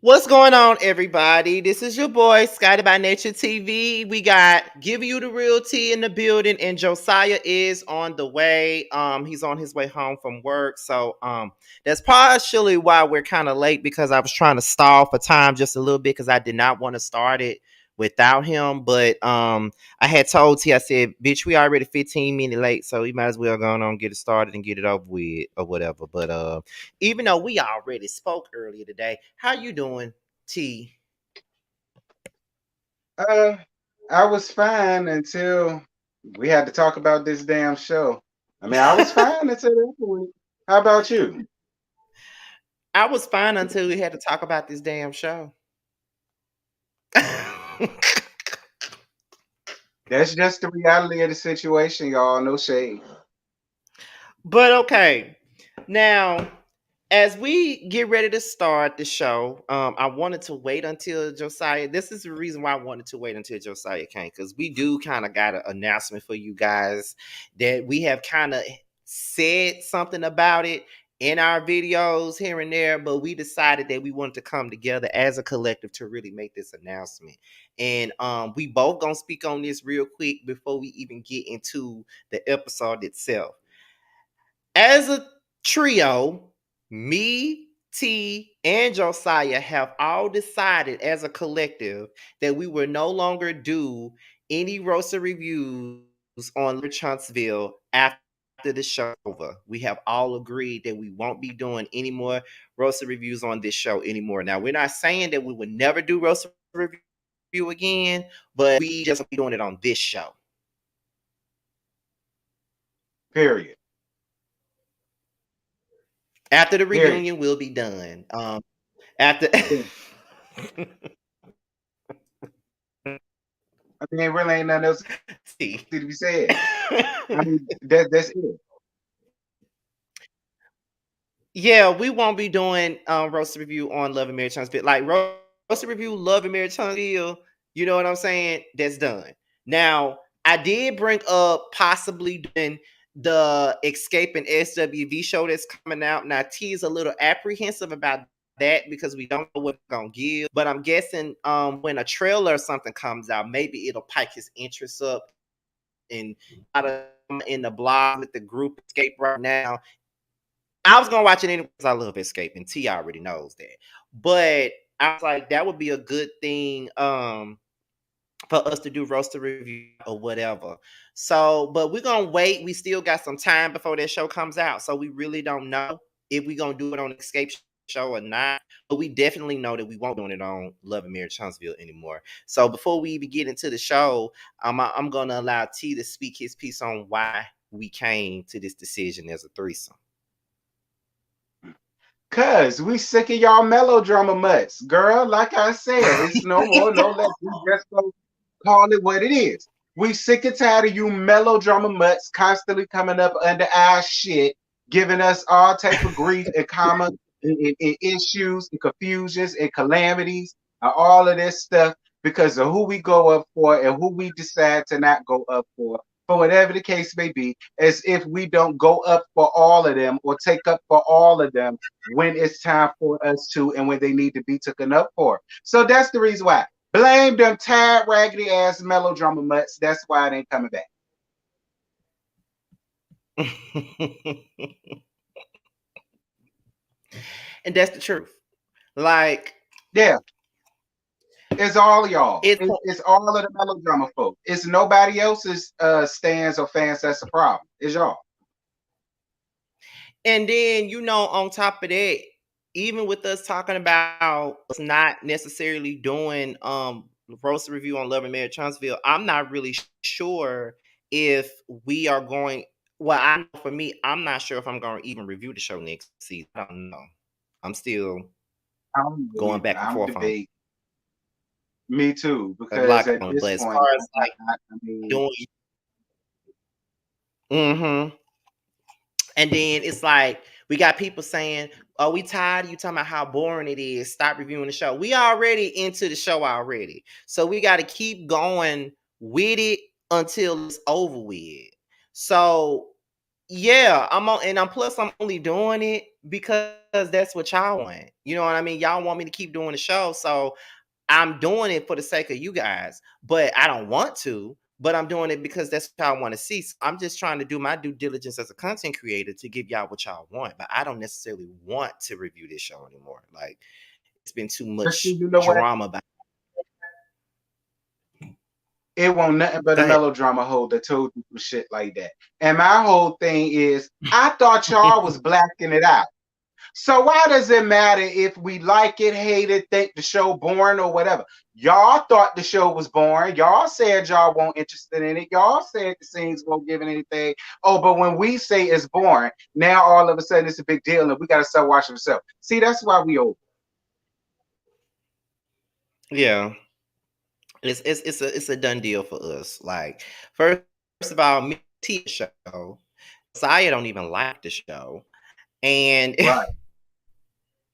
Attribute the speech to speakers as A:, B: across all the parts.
A: What's going on, everybody? This is your boy, Scotty by Nature TV. We got Giving You the Real Tea in the building, and Josiah is on the way. He's on his way home from work. So that's partially why we're kind of late because I was trying to stall for time just a little bit because I did not want to start it without him. But I had told T, I said, bitch, we already 15 minutes late, so we might as well go on get it started and get it over with or whatever. But even though we already spoke earlier today, how you doing, T?
B: Uh, I was fine until we had to talk about this damn show. I mean, I was fine until that point. How about you?
A: I was fine until we had to talk about this damn show.
B: That's just the reality of the situation, y'all. No shade.
A: But okay. Now, as we get ready to start the show, I wanted to wait until Josiah. This is the reason why I wanted to wait until Josiah came, because we do kind of got an announcement for you guys that we have kind of said something about it in our videos here and there, but we decided that we wanted to come together as a collective to really make this announcement. And we both gonna speak on this real quick before we even get into the episode itself. As a trio, me, T, and Josiah have all decided as a collective that we will no longer do any roaster reviews on Huntsville after the show over. We have all agreed that we won't be doing any more roaster reviews on this show anymore. Now, we're not saying that we would never do roaster review again, but we just won't be doing it on this show.
B: Period.
A: After the
B: Period.
A: reunion, we'll be done. After
B: Yeah. I mean, really ain't nothing else
A: see.
B: to be said. I mean, that's it.
A: Yeah, we won't be doing roast review on Love and Marriage Huntsville. Like roast review, Love and Marriage Huntsville, you know what I'm saying? That's done. Now, I did bring up possibly doing the Escaping SWV show that's coming out. Now, T is a little apprehensive about that because we don't know what it's gonna give. But I'm guessing when a trailer or something comes out, maybe it'll pike his interest up and out of in the blog with the group Escape right now. I was gonna watch it anyway because I love Escape, and T already knows that. But I was like, that would be a good thing for us to do roaster review or whatever. So, but we're gonna wait. We still got some time before that show comes out, so we really don't know if we're gonna do it on Escape show or not. But we definitely know that we won't be doing it on Love and Marriage Huntsville anymore. So before we even get into the show, I'm gonna allow T to speak his piece on why we came to this decision as a threesome.
B: Cause we sick of y'all melodrama mutts, girl. Like I said, it's no more, no less. We just gonna call it what it is. We sick and tired of you melodrama mutts constantly coming up under our shit, giving us all type of grief and karma and issues and confusions and calamities and all of this stuff because of who we go up for and who we decide to not go up for whatever the case may be, as if we don't go up for all of them or take up for all of them when it's time for us to and when they need to be taken up for. So that's the reason why. Blame them tired, raggedy ass melodrama mutts. That's why it ain't coming back.
A: And that's the truth. Like
B: Yeah, it's all y'all.
A: it's
B: It's all of the melodrama folk. It's nobody else's stands or fans that's the problem. It's y'all.
A: and then on top of that, even with us talking about us not necessarily doing roast review on Love and Marriage Huntsville, I'm not really sure if we are going. Well, I know for me, I'm not sure if I'm going to even review the show next season. I don't know. I'm still
B: I don't know
A: going
B: either.
A: back and
B: I'm
A: forth on
B: debating. Me too,
A: a
B: because
A: lot
B: at
A: on it.
B: this
A: But as
B: point,
A: far as like
B: I mean,
A: doing, mm-hmm. And then it's like we got people saying, "Are we tired of you talking about how boring it is? Stop reviewing the show." We already into the show already, so we got to keep going with it until it's over with. So yeah, I'm on, and I'm plus I'm only doing it because that's what y'all want. You know what I mean? Y'all want me to keep doing the show, so I'm doing it for the sake of you guys. But I don't want to. But I'm doing it because that's what I want to see. So I'm just trying to do my due diligence as a content creator to give y'all what y'all want. But I don't necessarily want to review this show anymore. Like it's been too
B: But see,
A: much
B: you know what?
A: drama about.
B: It won't nothing but
A: Go
B: a
A: ahead.
B: melodrama hole that told you some shit like that. And my whole thing is, I thought y'all was blacking it out. So why does it matter if we like it, hate it, think the show boring or whatever? Y'all thought the show was boring. Y'all said y'all weren't interested in it. Y'all said the scenes won't give it anything. Oh, but when we say it's boring, now all of a sudden it's a big deal and we got to start watching ourselves. See, that's why we over.
A: Yeah, it's a done deal for us. Like first of all, me show. Saya don't even like the show, and
B: Right.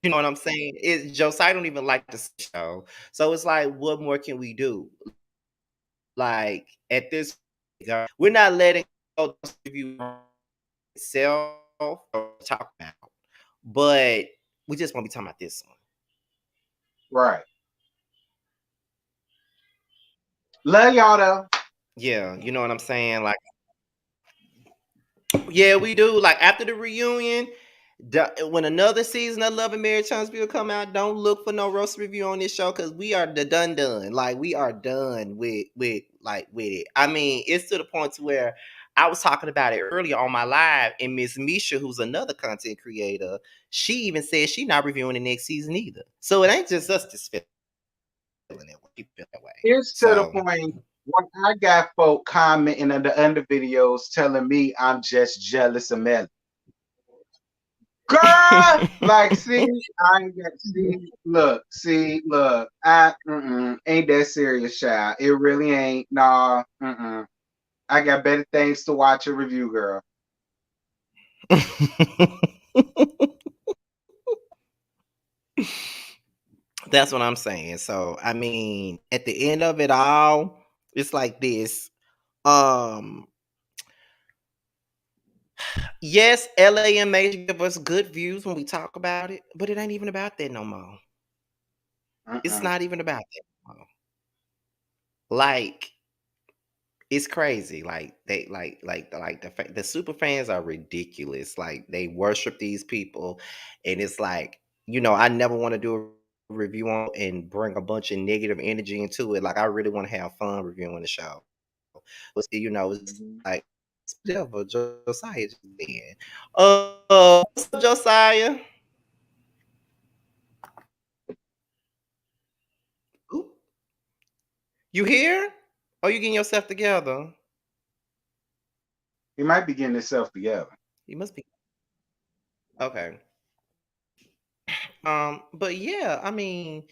A: you know what I'm saying? Josiah don't even like the show. So it's like, what more can we do? Like at this, we're not letting go you itself or talk about, but we just want to be talking about this one.
B: Right. Love y'all though.
A: Yeah, you know what I'm saying? Like, yeah, we do. Like after the reunion, when another season of Love and Marriage Huntsville come out, don't look for no roast review on this show because we are the done. Like we are done with it. I mean, it's to the point to where I was talking about it earlier on my live, and Miss Misha, who's another content creator, she even said she not reviewing the next season either. So it ain't just us just feeling that way. People feel that way.
B: It's to the
A: So
B: point when I got folk commenting on the under videos telling me I'm just jealous of Melly. Girl, like, see, I ain't got look, I ain't that serious, child. It really ain't. Nah, I got better things to watch and review, girl.
A: that's what I'm saying. So I mean, at the end of it all, it's like this. Um, yes, LA and Major give us good views when we talk about it, but it ain't even about that no more. It's
B: Mm-mm.
A: not even about that no more. Like it's crazy. Like they like the super fans are ridiculous. Like they worship these people, and it's like I never want to do a review on and bring a bunch of negative energy into it. Like I really want to have fun reviewing the show. But it's like whatever Josiah just did. What's up, Josiah? Ooh, you here? Oh, you getting yourself together?
B: He might be getting himself together.
A: You must be okay. But yeah, I mean,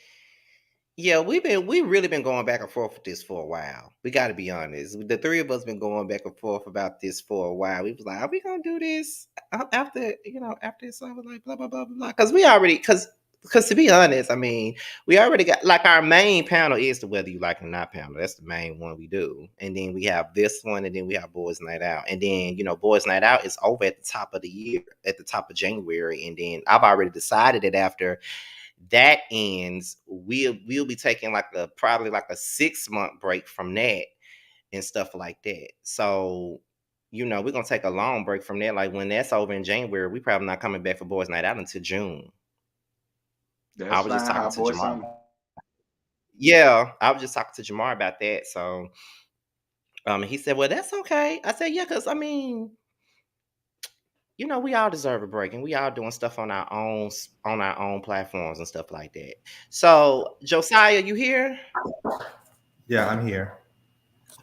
A: yeah, we really been going back and forth with this for a while. We got to be honest. The three of us been going back and forth about this for a while. We was like, are we gonna do this after after this? I was like, blah blah blah blah blah. Because we already because to be honest, I mean, we already got like our main panel is the whether you like it or not panel. That's the main one we do, and then we have this one, and then we have Boys Night Out, and then Boys Night Out is over at the top of the year, at the top of January, and then I've already decided that after that ends, we'll be taking like probably like a 6 month break from that and stuff like that. So, we're gonna take a long break from that. Like when that's over in January, we probably not coming back for Boys Night Out until June. I
B: That's
A: was just
B: fine.
A: talking
B: Hot
A: to
B: boy
A: Jamar.
B: summer.
A: Yeah, I was just talking to Jamar about that. So he said, well, that's okay. I said, yeah, because I mean, we all deserve a break and we all doing stuff on our own platforms and stuff like that. So Josiah, you here?
C: Yeah, I'm here.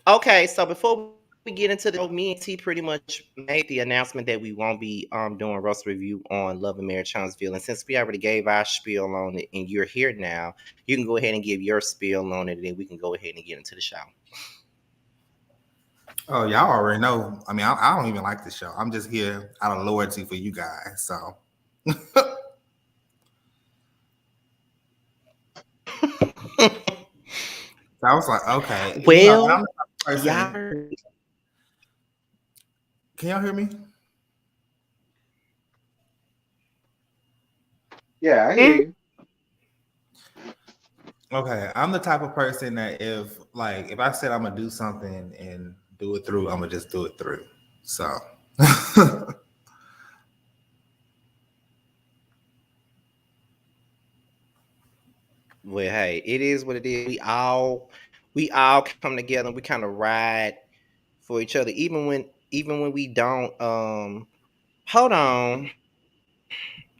A: Okay, so before we get into me and T pretty much made the announcement that we won't be doing roast review on Love and Marriage Huntsville. And since we already gave our spiel on it and you're here now, you can go ahead and give your spiel on it and then we can go ahead and get into the show.
C: Oh, y'all already know. I mean, I don't even like the show. I'm just here out of loyalty for you guys. So, so I was like, okay, and I'm
A: Well,
C: the type of person.
A: y'all,
C: Can y'all hear me?
B: Yeah, I hear you.
C: Okay, I'm the type of person that if I said I'm gonna do something and do it through, I'm gonna just do it through. So
A: Well, hey, it is what it is. We all come together and we kind of ride for each other, even when we don't. Hold on,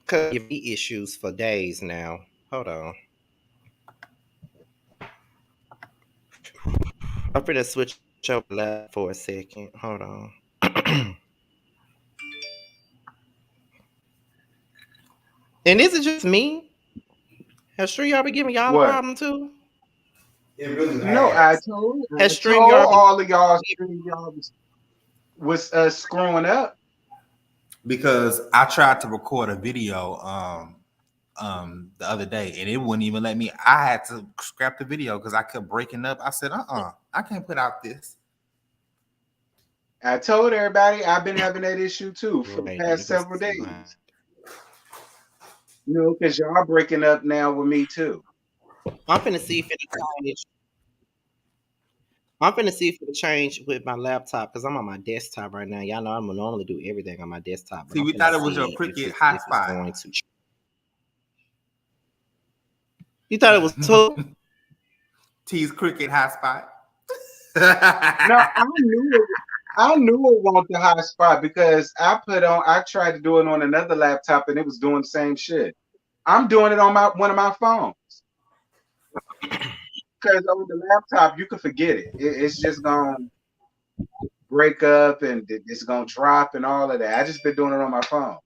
A: cause give me issues for days now. Hold on, I'm finna switch up left for a second. Hold on. And is it just me? Has StreamYard been giving y'all a
B: What?
A: problem too?
C: it really
B: No,
C: has
A: Has
B: I told
A: StreamYard been?
B: all of y'all stream y'all was screwing up.
C: because I tried to record a video the other day and it wouldn't even let me. I had to scrap the video because I kept breaking up. I said, I can't put out this.
B: I told everybody I've been having that issue too for the
A: Right, let me
B: past
A: go
B: several
A: see why.
B: days. You know, because y'all breaking up now with me too.
A: I'm finna see if it'll change. I'm finna see if it'll change with my laptop because I'm on my desktop right now. Y'all know I'm gonna normally do everything on my desktop, but
C: See,
A: I'm
C: we
A: finna
C: thought it was your
A: see if
C: cricket
A: it's
C: hotspot.
A: going to. You thought it was two?
C: T's cricket hotspot.
B: No, I knew it wasn't the hot spot because I tried to do it on another laptop and it was doing the same shit. I'm doing it on my one of my phones. Because on the laptop you can forget it. It's just gonna break up and it's gonna drop and all of that. I just been doing it on my phone.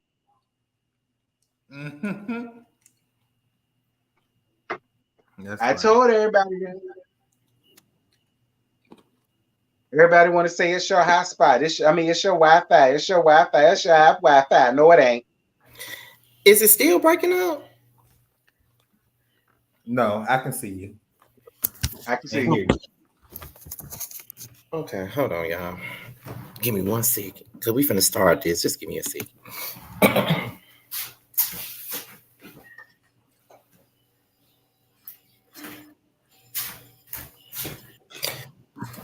C: That's
B: I
C: funny.
B: told everybody that. Everybody want to say it's your hotspot. It's your Wi-Fi. It's your Wi-Fi. It's your app Wi-Fi. No, it ain't.
A: Is it still breaking up?
C: No, I can see you
B: I can
C: and
B: see
C: hear
B: you.
C: you.
A: Okay, hold on, y'all. Give me 1 second. Cause we finna start this. Just give me a second.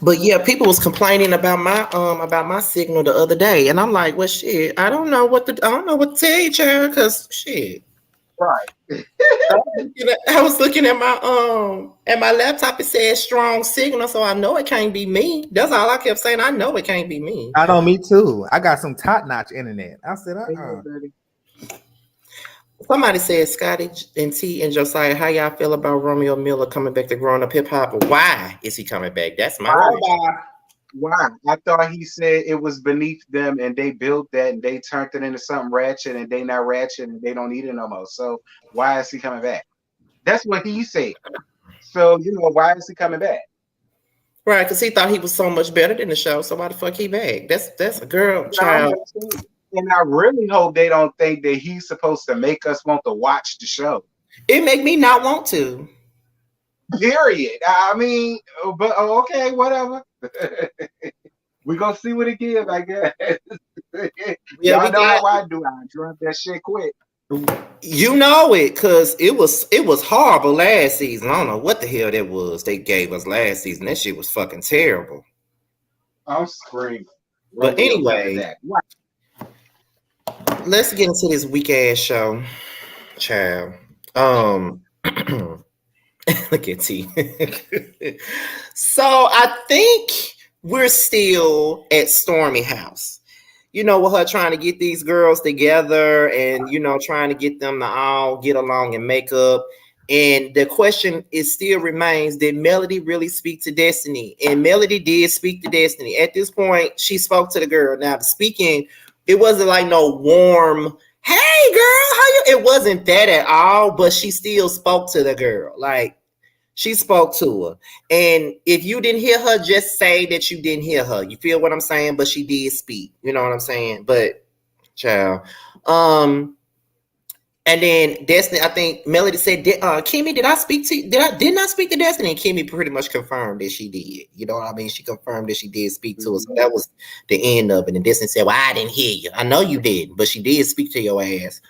A: But yeah, people was complaining about my signal the other day, and I'm like, well, shit, I don't know what to tell you, child, cause shit.
B: Right.
A: I was looking at my laptop. It said strong signal, so I know it can't be me. That's all I kept saying. I know it can't be me.
C: I know, me too. I got some top-notch internet. I said,
B: Ain't nobody.
A: Somebody said Scotty and T and Josiah, how y'all feel about Romeo Miller coming back to growing up hip hop? Why is he coming back? That's my
B: Why?
A: question.
B: Why? I thought he said it was beneath them and they built that and they turned it into something ratchet and they not ratchet and they don't need it no more. So why is he coming back? That's what he said. So, why is he coming back?
A: Right, because he thought he was so much better than the show. So why the fuck he back? That's a girl,
B: Yeah, I'm
A: child.
B: gonna say it. And I really hope they don't think that he's supposed to make us want to watch the show.
A: It make me not want to.
B: Period. I mean, but okay, whatever. We gonna see what it gives, I guess.
A: Yeah, we
B: Y'all know
A: got
B: how I do. I drop that shit quick.
A: you know it, cause it was horrible last season. I don't know what the hell that was they gave us last season. That shit was fucking terrible.
B: I'm screaming.
A: But
B: Romeo coming
A: anyway,
B: back. What?
A: let's get into this weak ass show, child. Um Look at T. So I think we're still at Stormy House. With her trying to get these girls together and trying to get them to all get along and make up. And the question is still remains: did Melody really speak to Destiny? And Melody did speak to Destiny. At this point, she spoke to the girl. Now, the speaking, it wasn't like no warm, "Hey, girl, how you?" It wasn't that at all. But she still spoke to the girl. Like, she spoke to her. And if you didn't hear her, just say that you didn't hear her. You feel what I'm saying? But she did speak. You know what I'm saying? But child. And then Destiny, I think Melody said, Kimmy, did I speak to did not speak to Destiny? And Kimmy pretty much confirmed that she did. You know what I mean? She confirmed that she did speak to us. So that was the end of it. And Destiny said, well, I didn't hear you. I know you didn't, but she did speak to your ass.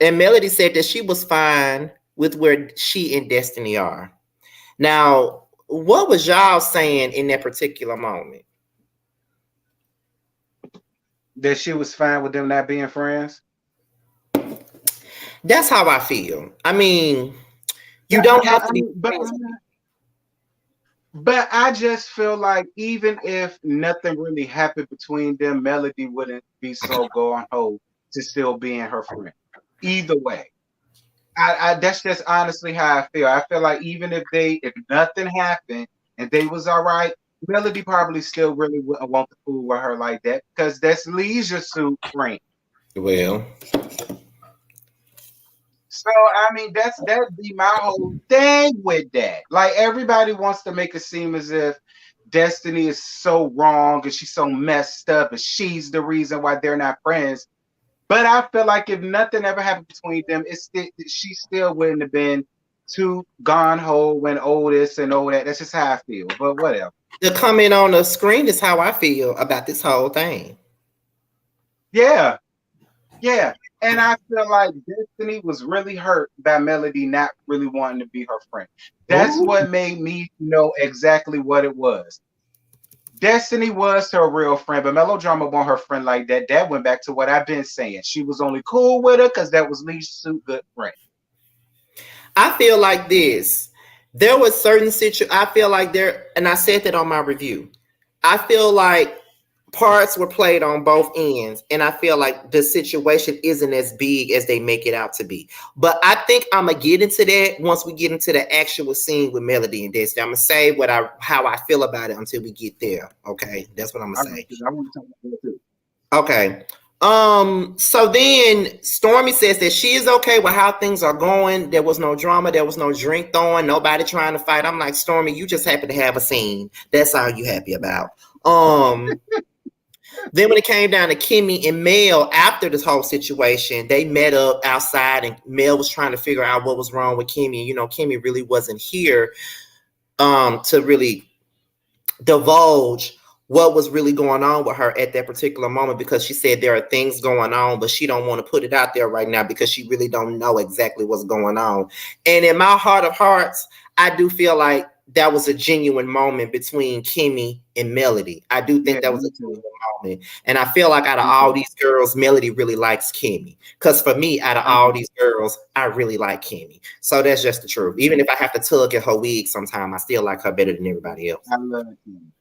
A: And Melody said that she was fine with where she and Destiny are. Now, what was y'all saying in that particular moment?
B: That she was fine with them not being friends.
A: That's how I feel. I mean, you
B: Yeah,
A: don't have to be
B: but
A: friends.
B: but I just feel like even if nothing really happened between them, Melody wouldn't be so gung ho to still being her friend. Either way, I that's just honestly how I feel. I feel like even if nothing happened and they was all right, Melody probably still really wouldn't want to fool with her like that because that's leisure suit friend.
A: Well,
B: So I mean, that'd be my whole thing with that. Like everybody wants to make it seem as if Destiny is so wrong and she's so messed up and she's the reason why they're not friends. But I feel like if nothing ever happened between them, she still wouldn't have been too gone whole and all this and all that. That's just how I feel. But whatever.
A: the comment on the screen is how I feel about this whole thing.
B: Yeah, yeah. And I feel like Destiny was really hurt by Melody not really wanting to be her friend. That's
A: Ooh.
B: what made me know exactly what it was. Destiny was her real friend, but Melodrama wasn't her friend like that. That went back to what I've been saying. She was only cool with her because that was Lee's good friend.
A: I feel like this. There was certain I feel like there, and I said that on my review. I feel like parts were played on both ends, and I feel like the situation isn't as big as they make it out to be. But I think I'm gonna get into that once we get into the actual scene with Melody and Destiny. I'm gonna say how I feel about it until we get there. Okay, that's what I'm
B: All
A: gonna
B: right,
A: say.
B: 'cause I want to talk about that too.
A: Okay. So then Stormy says that she is okay with how things are going. There was no drama, there was no drink throwing, nobody trying to fight. I'm like, Stormy, you just happy to have a scene. That's all you happy about. Then when it came down to Kimmy and Mel after this whole situation, they met up outside and Mel was trying to figure out what was wrong with Kimmy. You know, Kimmy really wasn't here to really divulge what was really going on with her at that particular moment because she said there are things going on, but she don't want to put it out there right now because she really don't know exactly what's going on. And in my heart of hearts, I do feel like that was a genuine moment between Kimmy and Melody. I do think
B: Yeah,
A: that was
B: me
A: a
B: too.
A: genuine moment. And I feel like out of
B: Me
A: all
B: too.
A: these girls, Melody really likes Kimmy. Because for me, out of
B: I
A: all
B: know.
A: these girls, I really like Kimmy. So that's just the truth. Even if I have to tug at her wig sometime, I still like her better than everybody else.
B: I love him.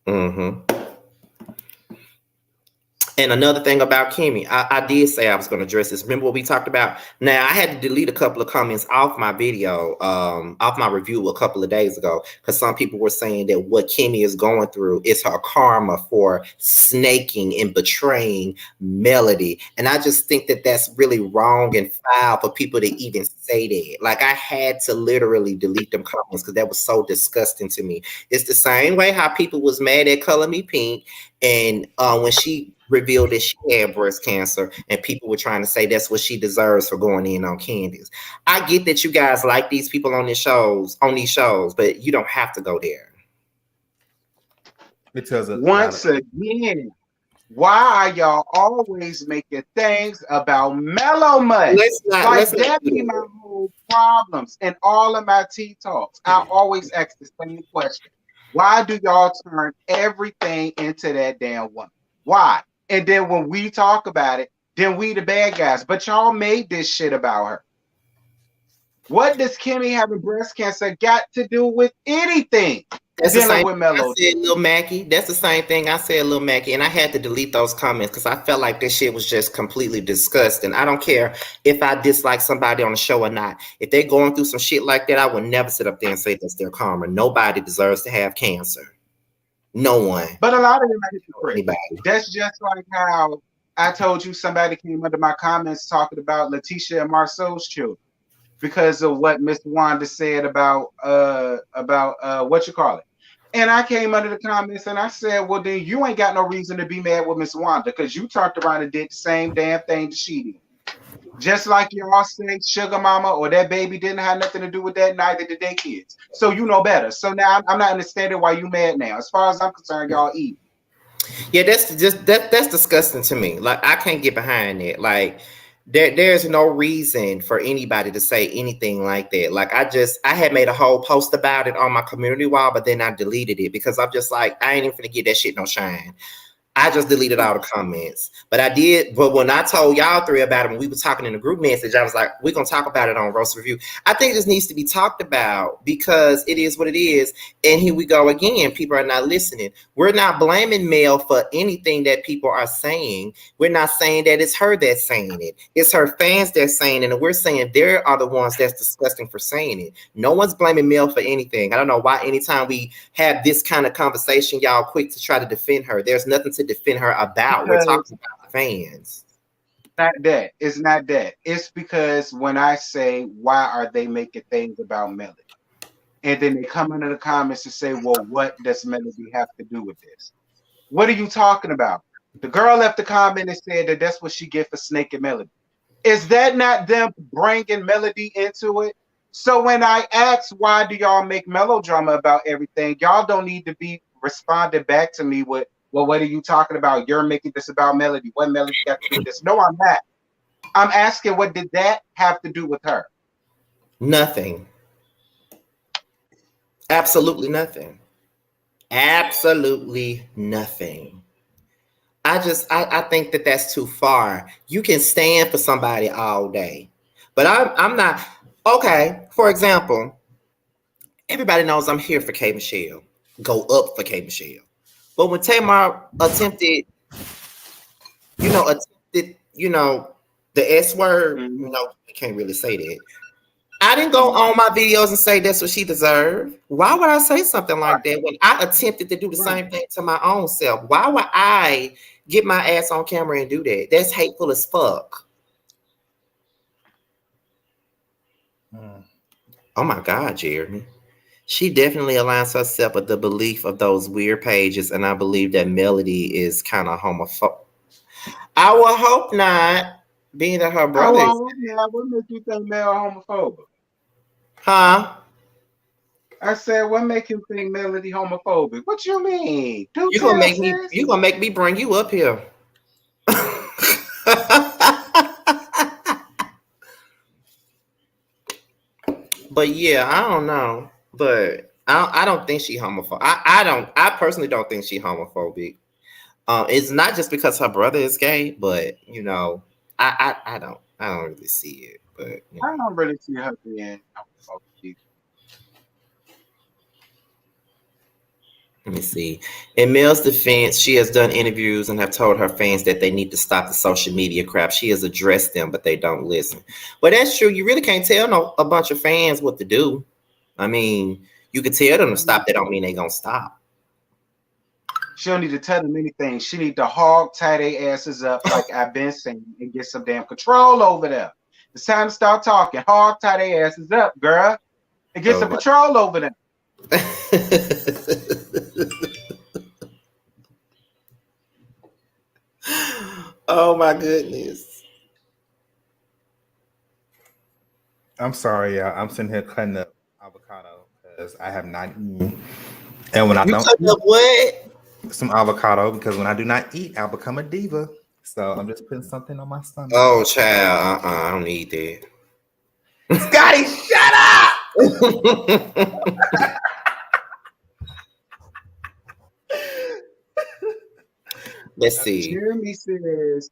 A: Mm-hmm. And another thing about Kimmy, I did say I was going to address this. Remember what we talked about? Now I had to delete a couple of comments off my video, off my review a couple of days ago, because some people were saying that what Kimmy is going through is her karma for snaking and betraying Melody. And I just think that that's really wrong and foul for people to even say that. Like I had to literally delete them comments because that was so disgusting to me. It's the same way how people was mad at Color Me Pink and when she revealed that she had breast cancer, and people were trying to say that's what she deserves for going in on Candace. I get that you guys like these people on these shows, but you don't have to go there.
C: It tells a lot of.
B: Once again, why are y'all always making things about mellow mutts?
A: Let's
B: Like
A: not
B: that
A: do
B: be my
A: that.
B: whole problems in all of my tea talks. I always ask the same question. Why do y'all turn everything into that damn woman? Why? And then when we talk about it, then we the bad guys. But y'all made this shit about her. What does Kimmy having breast cancer got to do with anything
A: That's the
B: dealing
A: same
B: with
A: thing I
B: Melody?
A: said, Lil Mackie. That's the same thing I said, Lil Mackie. And I had to delete those comments because I felt like this shit was just completely disgusting. I don't care if I dislike somebody on the show or not. If they're going through some shit like that, I would never sit up there and say that's their karma. Nobody deserves to have cancer. No one.
B: But a lot of them are hypocrites.
A: Anybody.
B: That's just like how I told you somebody came under my comments talking about Letitia and Marcel's children because of what Miss Wanda said about what you call it. And I came under the comments and I said, well, then you ain't got no reason to be mad with Miss Wanda because you turned around and did the same damn thing that she did. Just like y'all say sugar mama or that baby didn't have nothing to do with that, neither did they kids. So you know better. So now I'm not understanding why you mad now. As far as I'm concerned, y'all eat.
A: Yeah, that's just that's disgusting to me. Like I can't get behind it. Like there's no reason for anybody to say anything like that. Like I had made a whole post about it on my community wall, but then I deleted it because I'm just like I ain't even finna get that shit no shine. I just deleted all the comments. But I did, but when I told y'all three about it, when we were talking in the group message, I was like, we're gonna talk about it on Roast Review. I think this needs to be talked about because it is what it is. And here we go again. People are not listening. We're not blaming Mel for anything that people are saying. We're not saying that it's her that's saying it. It's her fans that's saying it. And we're saying they are the ones that's disgusting for saying it. No one's blaming Mel for anything. I don't know why anytime we have this kind of conversation, y'all quick to try to defend her. There's nothing to defend her about. We're
B: Because
A: talking about the fans.
B: not that. It's not that. It's because when I say, why are they making things about Melody? And then they come into the comments and say, well, what does Melody have to do with this? What are you talking about? The girl left a comment and said that that's what she get for Snake and Melody. Is that not them bringing Melody into it? So when I ask, why do y'all make melodrama about everything? Y'all don't need to be responding back to me with, well, what are you talking about? You're making this about Melody. What Melody got to do with this? No, I'm not. I'm asking, what did that have to do with her?
A: Nothing. Absolutely nothing. Absolutely nothing. I think that that's too far. You can stand for somebody all day, but I'm not. Okay, for example, everybody knows I'm here for K Michelle. Go up for K Michelle. But when Tamar attempted, the S word,
B: Mm-hmm.
A: I can't really say that. I didn't go on my videos and say that's what she deserved. Why would I say something
B: Right,
A: like that when I attempted to do the
B: right.
A: same thing to my own self? Why would I get my ass on camera and do that? That's hateful as fuck.
C: Mm.
A: Oh my God, Jeremy. She definitely aligns herself with the belief of those weird pages, and I believe that Melody is kind of homophobic. I would hope not, being that her
B: Oh,
A: brother is,
B: well, yeah, what makes you think male homophobic?
A: huh?
B: I said, what make you think Melody homophobic? What you mean? Do
A: You gonna
B: tell,
A: make me?
B: sis.
A: You gonna make me bring you up here? But yeah, I don't know. But I don't think she homophobic. I don't. I personally don't think she homophobic. It's not just because her brother is gay, but I don't really see it. But
B: I don't really see her being homophobic either.
A: let me see. In Mel's defense, she has done interviews and have told her fans that they need to stop the social media crap. She has addressed them, but they don't listen. But that's true. You really can't tell a bunch of fans what to do. I mean, you can tell them to stop. That don't mean they gonna stop.
B: She don't need to tell them anything. She need to hog tie their asses up like I've been saying and get some damn control over them. It's time to start talking. Hog tie their asses up, girl, and get
A: Oh
B: some
A: my.
B: control over them.
A: Oh my goodness.
C: I'm sorry, y'all. I'm sitting here cutting up avocado because I have not eaten. And when I
A: You
C: don't
A: cut
C: eat
A: up what?
C: some avocado, because when I do not eat, I'll become a diva. So I'm just putting something on my stomach.
A: Oh, child. I don't need
C: Scotty, shut up!
A: that. Let's see.
B: Jeremy says,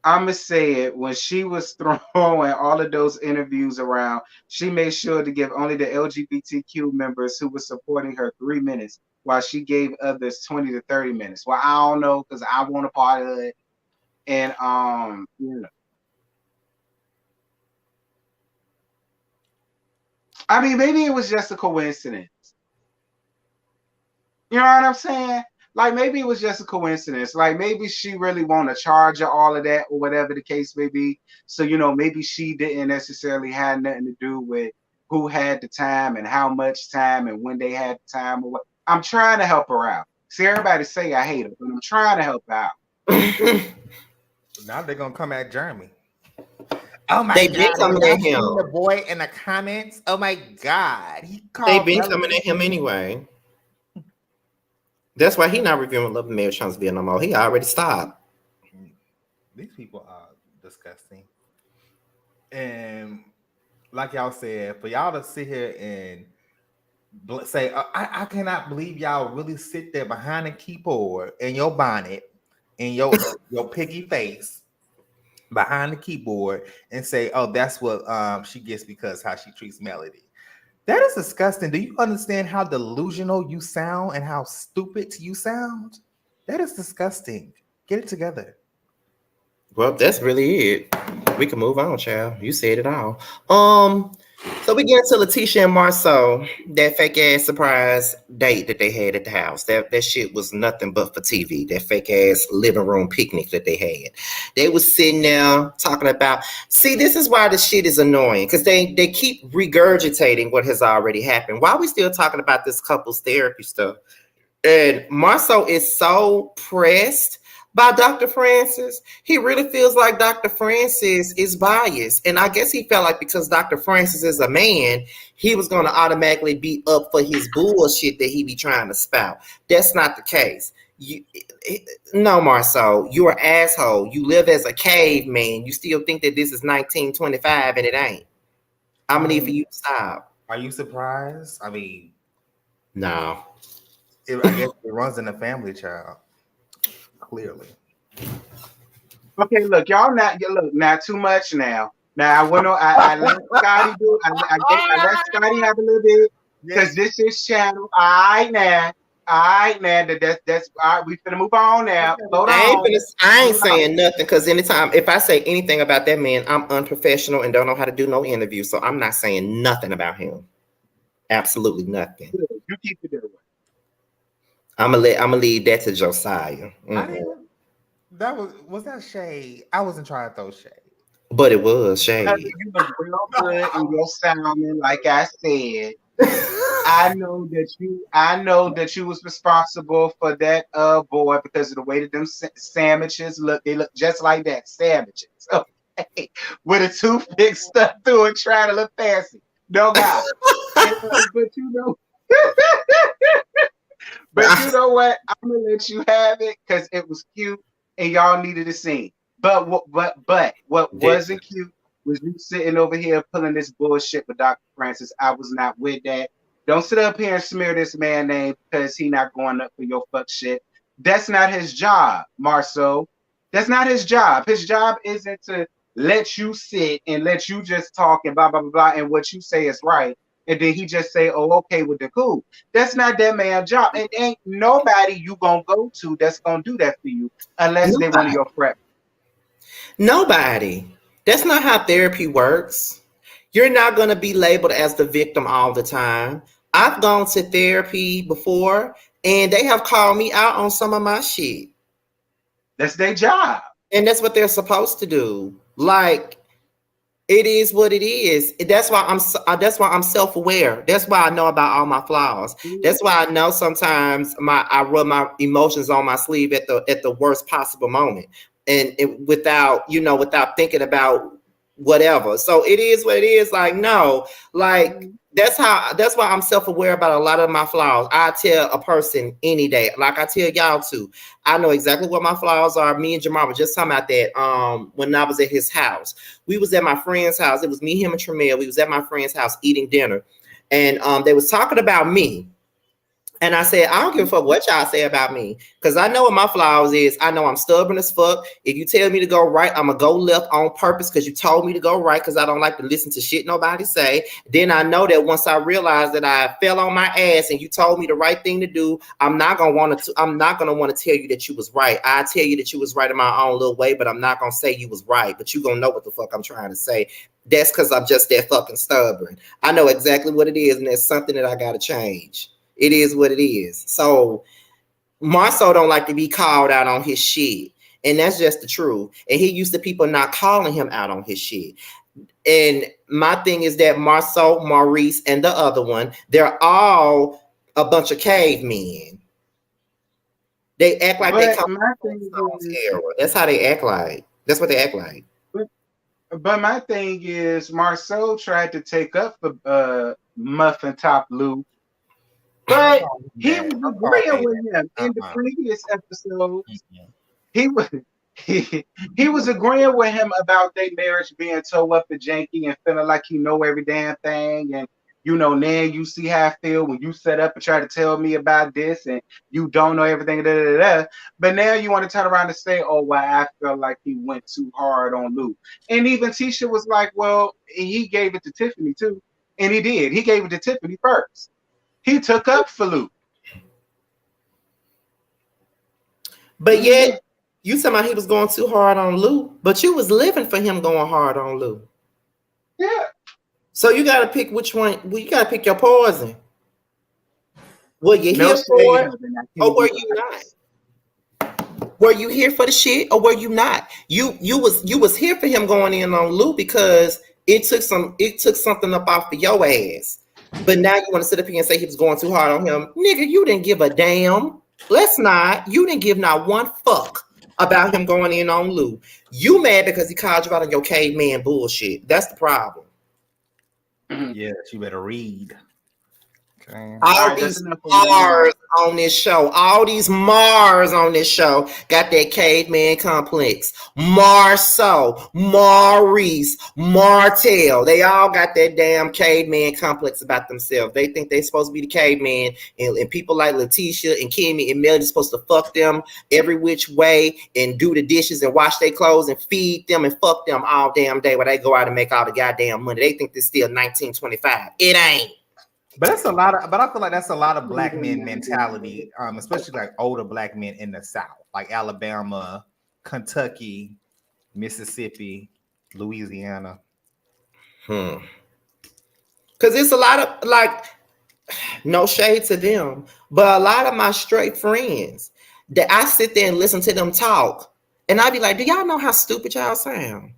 B: I'ma say it, when she was throwing all of those interviews around, she made sure to give only the LGBTQ members who were supporting her 3 minutes, while she gave others 20 to 30 minutes. Well, I don't know, because I want a part of it. And I mean, maybe it was just a coincidence. You know what I'm saying? Like maybe it was just a coincidence. Like maybe she really want to charge her all of that or whatever the case may be. So maybe she didn't necessarily have nothing to do with who had the time and how much time and when they had the time or what. I'm trying to help her out. See, everybody say I hate her, but I'm trying to help her out.
C: Now they're gonna come at Jeremy. Oh my
A: They been
C: God! Have
A: coming
C: y'all
A: at
C: seen the
A: him.
C: boy in the comments? Oh my God! He
A: They
C: called
A: been coming
C: Melody.
A: at him anyway. That's why he not reviewing Love and Marriage Huntsville no more. He already stopped.
C: These people are disgusting. And like y'all said, for y'all to sit here and say, I cannot believe y'all really sit there behind a keyboard in your bonnet and your piggy face behind the keyboard and say, oh, that's what she gets because how she treats Melody. That is disgusting. Do you understand how delusional you sound and how stupid you sound? That is disgusting. Get it together.
A: Well, that's really it. We can move on, child. You said it all. So we get to Letitia and Marcel, that fake ass surprise date that they had at the house. That shit was nothing but for TV. That fake ass living room picnic that they had. They was sitting there talking about. See, this is why the shit is annoying because they keep regurgitating what has already happened. Why are we still talking about this couples therapy stuff? And Marcel is so pressed by Dr. Francis. He really feels like Dr. Francis is biased. And I guess he felt like because Dr. Francis is a man, he was going to automatically be up for his bullshit that he be trying to spout. That's not the case. No, Marcel, you're an asshole. You live as a caveman. You still think that this is 1925 and it ain't. I'm going to need for you to stop.
C: Are you surprised? I mean,
A: no.
C: I guess it runs in the family, child. Clearly.
B: Okay, look, y'all not too much now. Now I let Scotty do. I let Scotty have a little bit because this is channel. All right, now. That's all right. We finna move on now.
A: I ain't saying nothing because anytime if I say anything about that man, I'm unprofessional and don't know how to do no interview. So I'm not saying nothing about him. Absolutely nothing.
B: You keep it doing.
A: I'm gonna leave that to Josiah.
C: That was that shade. I wasn't trying to throw shade.
A: But it was shade.
B: You look real good in your sounding, like I said. I know that you was responsible for that boy because of the way that them sandwiches look. They look just like that. Sandwiches. Okay. With a toothpick stuck through it, trying to look fancy. No God. But you know. But you know what? I'm gonna let you have it because it was cute and y'all needed to see. But what wasn't cute was you sitting over here pulling this bullshit with Dr. Francis. I was not with that. Don't sit up here and smear this man name because he not going up for your fuck shit. That's not his job, Marcel. That's not his job. His job isn't to let you sit and let you just talk and blah blah blah blah and what you say is right. And then he just say, oh, okay, with the cool. That's not that man's job. And ain't nobody you gonna go to that's gonna do that for you unless they one of your friends.
A: Nobody. That's not how therapy works. You're not gonna be labeled as the victim all the time. I've gone to therapy before and they have called me out on some of my shit.
B: That's their job.
A: And that's what they're supposed to do. Like, it is what it is. That's why I'm self-aware. That's why I know about all my flaws. That's why I know sometimes I rub my emotions on my sleeve at the worst possible moment, and without thinking about whatever. So it is what it is. Like, no, like that's why I'm self-aware about a lot of my flaws. I tell a person any day, like I tell y'all too. I know exactly what my flaws are. Me and Jamar were just talking about that when I was at his house. We was at my friend's house. It was me, him, and Tremel. We was at my friend's house eating dinner, and they was talking about me. And I said, I don't give a fuck what y'all say about me. Because I know what my flaws is. I know I'm stubborn as fuck. If you tell me to go right, I'm going to go left on purpose because you told me to go right because I don't like to listen to shit nobody say. Then I know that once I realize that I fell on my ass and you told me the right thing to do, I'm not going to want to tell you that you was right. I tell you that you was right in my own little way, but I'm not going to say you was right. But you going to know what the fuck I'm trying to say. That's because I'm just that fucking stubborn. I know exactly what it is, and it's something that I got to change. It is what it is. So Marcel don't like to be called out on his shit. And that's just the truth. And he used to people not calling him out on his shit. And my thing is that Marcel, Maurice, and the other one, they're all a bunch of cavemen. They act like they come from the era. That's how they act like. That's what they act like.
B: But my thing is Marcel tried to take up for Muffin Top Lou. But
C: call him
B: he
C: that.
B: was
C: Don't call
B: agreeing
C: A
B: with him
C: that.
B: in the previous episodes.
C: Mm-mm.
B: He was he was agreeing with him about their marriage being toe up and janky and feeling like he know every damn thing. And now you see how I feel when you set up and try to tell me about this and you don't know everything. Da, da, da, da. But now you want to turn around and say, oh, well, I felt like he went too hard on Lou. And even Tisha was like, well, he gave it to Tiffany too. And he did. He gave it to Tiffany first. He took up for Lou.
A: But yet, you talking about he was going too hard on Lou, but you was living for him going hard on Lou.
B: Yeah.
A: So you got to pick which one. Well, you got to pick your poison. Were you
B: No
A: here for it,
B: shade,
A: or were you not? Were you here for the shit, or were you not? You was here for him going in on Lou because it took something up off of your ass. But now you want to sit up here and say he was going too hard on him, nigga. You didn't give a damn. Let's not. You didn't give not one fuck about him going in on Lou. You mad because he called you out on your caveman bullshit. That's the problem.
C: Yes, you better read. Okay.
A: All these Mars on this show, got that caveman complex. Marcel, Maurice, Martel, they all got that damn caveman complex about themselves. They think they're supposed to be the caveman, and people like Letitia and Kimmy and Melody supposed to fuck them every which way and do the dishes and wash their clothes and feed them and fuck them all damn day while they go out and make all the goddamn money. They think this still 1925. It ain't.
C: But I feel like that's a lot of black men mentality, especially like older black men in the South, like Alabama, Kentucky, Mississippi, Louisiana.
A: Because it's a lot of like, no shade to them, but a lot of my straight friends that I sit there and listen to them talk, and I be like, do y'all know how stupid y'all sound?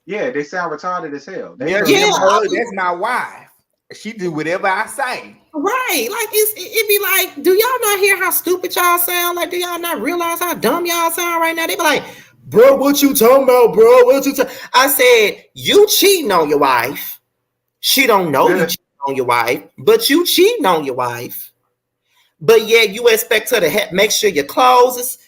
B: Yeah, they sound retarded as hell.
C: That's my wife. She do whatever I say.
A: Right. Like it be like, do y'all not hear how stupid y'all sound? Like, do y'all not realize how dumb y'all sound right now? They be like, bro, what you talking about, bro? I said, you cheating on your wife. She don't know you cheating on your wife, but you cheating on your wife. But yeah, you expect her to make sure your clothes is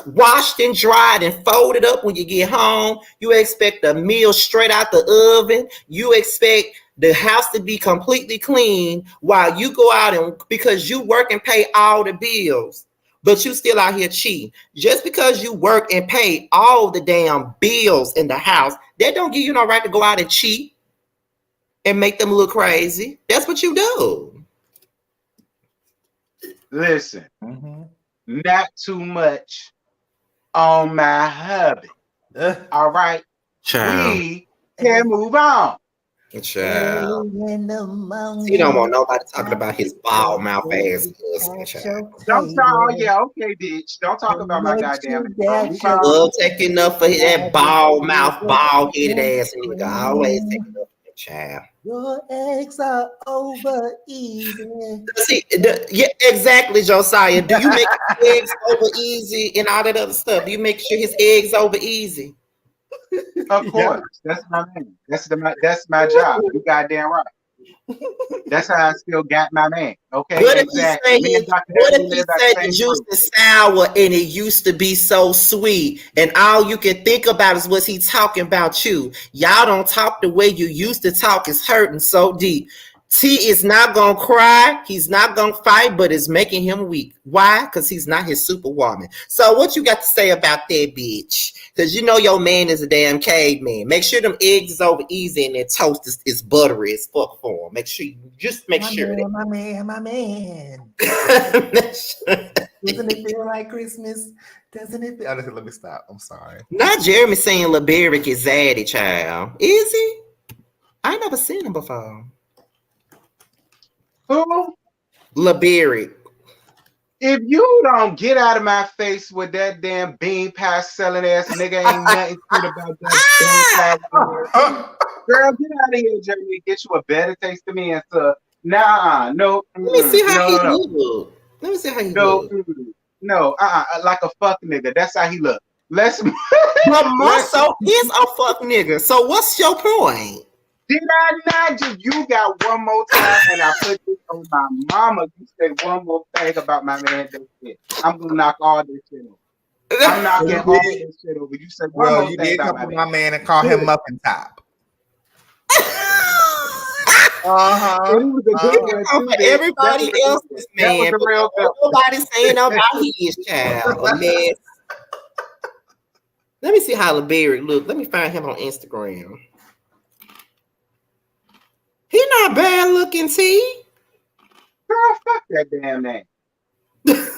A: washed and dried and folded up when you get home. You expect a meal straight out the oven. You expect the house to be completely clean while you go out and because you work and pay all the bills, but you still out here cheating. Just because you work and pay all the damn bills in the house, that don't give you no right to go out and cheat and make them look crazy. That's what you do.
B: Listen, not too much on my hubby. All right.
A: Child.
B: We can move on.
A: Child. You don't want nobody talking about his bald mouth ass husband, child.
B: Don't talk. Yeah, okay, bitch. Don't talk about my goddamn.
A: Love taking up for that bald mouth, bald headed ass nigga. Always taking up for the child.
C: Your eggs are over easy.
A: See, yeah, exactly, Josiah. Do you make his eggs over easy and all that other stuff? Do you make sure his eggs over easy?
B: Of course, that's my man. That's my job. You goddamn right. That's how I still got my man. Okay.
A: What if he said the juice is sour and it used to be so sweet, and all you can think about is what's he talking about you? Y'all don't talk the way you used to talk. It's hurting so deep. T is not gonna cry. He's not gonna fight, but it's making him weak. Why? Because he's not his superwoman. So what you got to say about that, bitch? Because you know your man is a damn caveman. Make sure them eggs is over easy and that toast is buttery as fuck for him. Make sure
C: My man. Doesn't it feel like Christmas? Doesn't it feel? Let me stop. I'm sorry.
A: Not Jeremy saying LeBeric is zaddy, child. Is he? I ain't never seen him before.
B: Who?
A: LeBeric.
B: If you don't get out of my face with that damn bean pie selling ass nigga, ain't nothing good about that bean pie. Girl, get out of here, Jeremy. Get you a better taste of me and stuff. Nah, no.
A: Let me see how he look. Let me see how he look.
B: No, like a fuck nigga. That's how he look. But
A: Marcel is a fuck nigga. So what's your point?
B: Did I not just? You got one more time, and I put this on my mama. You said one more thing about my man. That's it. I'm gonna knock all this shit over. I'm knocking all this shit over. You said one
C: Well,
B: more
C: you
B: thing
C: did
B: about
C: come
B: my
C: to
B: man.
C: my man and call him Muffin Top.
B: And it was a good one too,
A: For
B: bitch.
A: everybody else's
B: That was
A: man,
B: a
A: but
B: real good one.
A: nobody saying about his child. A mess. Let me see how LeBerry look. Let me find him on Instagram. He not bad looking, T.
B: Girl, fuck that damn name. I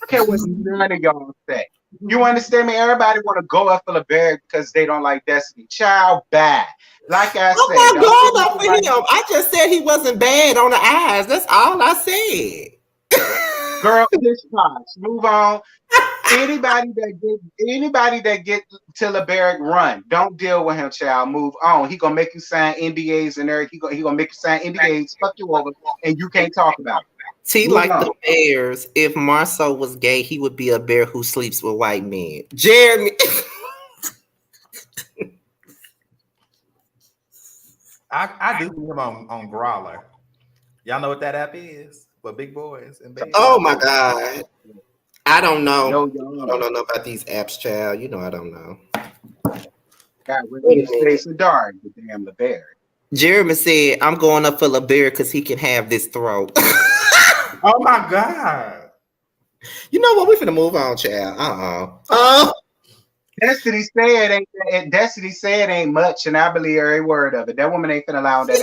B: care what none of y'all say. You understand me? Everybody want to go up for the bear because they don't like Destiny. Child, bad. Like I
A: I'm
B: said,
A: not
B: don't
A: going up for him. I just said he wasn't bad on the eyes. That's all I said.
B: girl, this posh. Move on. Anybody that get to LeBaric, run. Don't deal with him, child. Move on. He gonna make you sign NDAs and everything. He gonna make you sign NDAs, fuck you over, and you can't talk about it.
A: T,
B: Move
A: like
B: on.
A: the bears, if Marcel was gay, he would be a bear who sleeps with white men. Jeremy.
C: I do see him on Brawler. Y'all know what that app is for big boys and bears.
A: Oh my God. I don't know.
B: No,
A: I don't know about these apps, child. You know I don't know.
B: God, release Face of Dark, the damn LeBaric.
A: Jeremy said, I'm going up for LeBear because he can have this throat.
C: Oh my God.
A: You know what? We finna move on, child.
B: Destiny said ain't much, and I believe every word of it. That woman ain't finna allow that.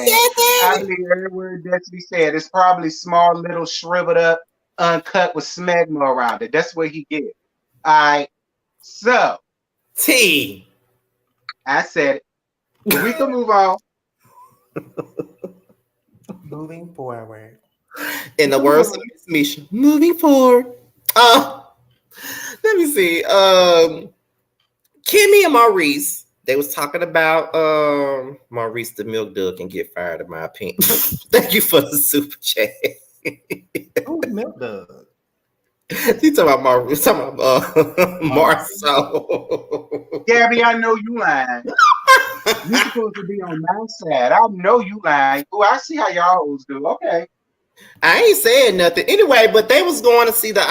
B: I believe every word Destiny said. It's probably small, little, shriveled up, uncut with smegma around it. That's what he get. All right. So
A: T.
B: I said it. We can move on.
C: Moving forward.
A: In the words of Miss Misha, moving forward. Let me see. Kimmy and Maurice, they was talking about Maurice the Milk Dog can get fired, in my opinion. Thank you for the super chat.
C: Who's Milk Dog?
A: You talking about Maurice? Talking about Marcel?
B: Gabby, I know you lying. You supposed to be on my side. I know you lying. Oh, I see how y'all always do. Okay.
A: I ain't saying nothing anyway, but they was going to see the,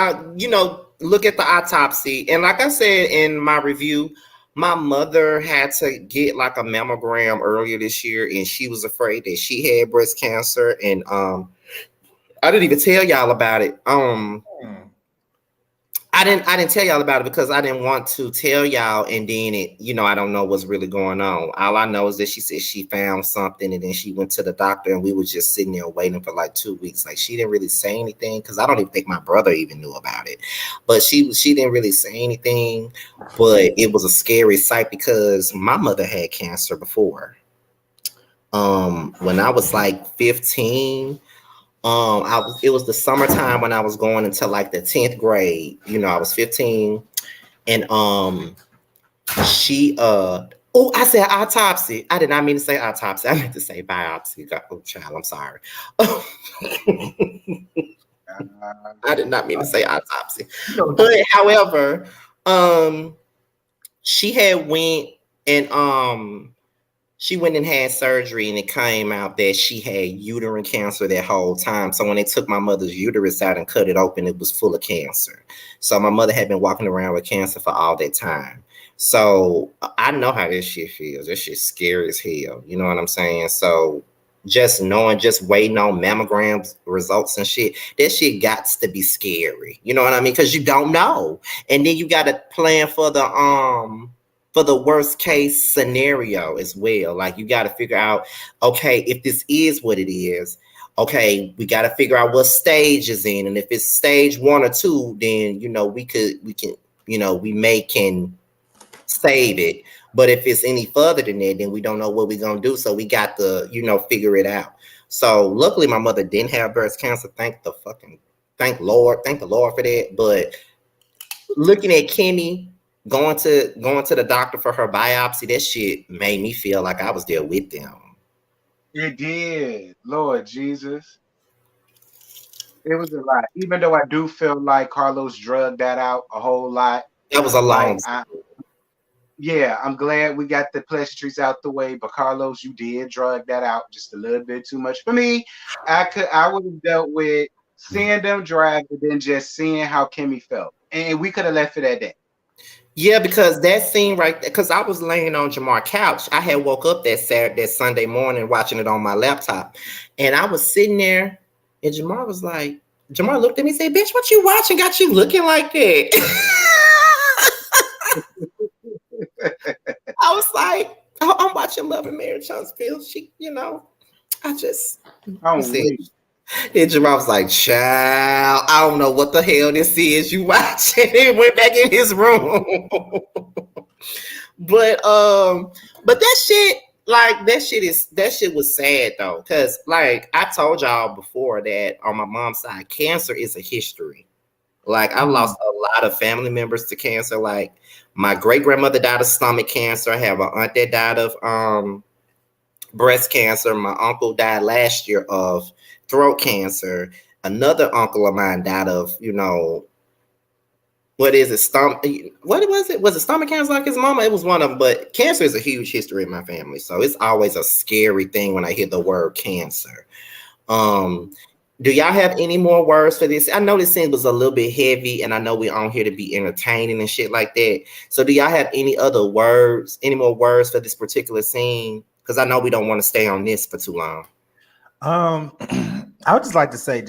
A: look at the autopsy. And like I said in my review, my mother had to get like a mammogram earlier this year, and she was afraid that she had breast cancer. And I didn't even tell y'all about it. I didn't tell y'all about it because I didn't want to tell y'all, and then I don't know what's really going on. All I know is that she said she found something, and then she went to the doctor, and we were just sitting there waiting for like 2 weeks. Like, she didn't really say anything because I don't even think my brother even knew about it. But she didn't really say anything. But it was a scary sight because my mother had cancer before. When I was like 15. It was the summertime when I was going into like the 10th grade. I was 15, and she I said autopsy. I did not mean to say autopsy. I meant to say biopsy. Oh, child, I'm sorry. I did not mean to say autopsy. But however, she had went and she went and had surgery, and it came out that she had uterine cancer that whole time. So when they took my mother's uterus out and cut it open, it was full of cancer. So my mother had been walking around with cancer for all that time. So I know how this shit feels. This shit's scary as hell. You know what I'm saying? So just waiting on mammograms results and shit, that shit got to be scary. You know what I mean? Because you don't know. And then you got to plan for the worst case scenario as well. Like, you got to figure out, okay, if this is what it is, okay, we got to figure out what stage is in. And if it's stage 1 or 2, then, we can save it. But if it's any further than that, then we don't know what we're going to do. So we got to, figure it out. So luckily my mother didn't have breast cancer. Thank the Lord for that. But looking at Kimmy, going to the doctor for her biopsy, that shit made me feel like I was there with them.
B: It did. Lord Jesus. It was a lot. Even though I do feel like Carlos drugged that out a whole lot.
A: That was a long
B: yeah, I'm glad we got the pleasantries out the way. But Carlos, you did drag that out just a little bit too much for me. I would have dealt with seeing them drag and then just seeing how Kimmy felt. And we could have left it at that.
A: Yeah, because that scene right there, because I was laying on Jamar's couch. I had woke up that Sunday morning watching it on my laptop. And I was sitting there, and Jamar looked at me and said, "Bitch, what you watching? Got you looking like that?" I was like, "Oh, I'm watching Love and Marriage Huntsville." I just
B: Oh,
A: said,
B: we.
A: and Jamal was like, "Child, I don't know what the hell this is you watching." He went back in his room. but um, but that shit was sad though, because like I told y'all before that on my mom's side, cancer is a history. Like I've
B: Mm,
A: lost a lot of family members to cancer. Like my great grandmother died of stomach cancer. I have an aunt that died of breast cancer. My uncle died last year of throat cancer. Another uncle of mine died of, what is it? What was it? Was it stomach cancer like his mama? It was one of them. But cancer is a huge history in my family, so it's always a scary thing when I hear the word cancer. Um, do y'all have any more words for this? I know this scene was a little bit heavy, and I know we're on here to be entertaining and shit like that. So, do y'all have any more words for this particular scene? Because I know we don't want to stay on this for too long.
C: I would just like to say,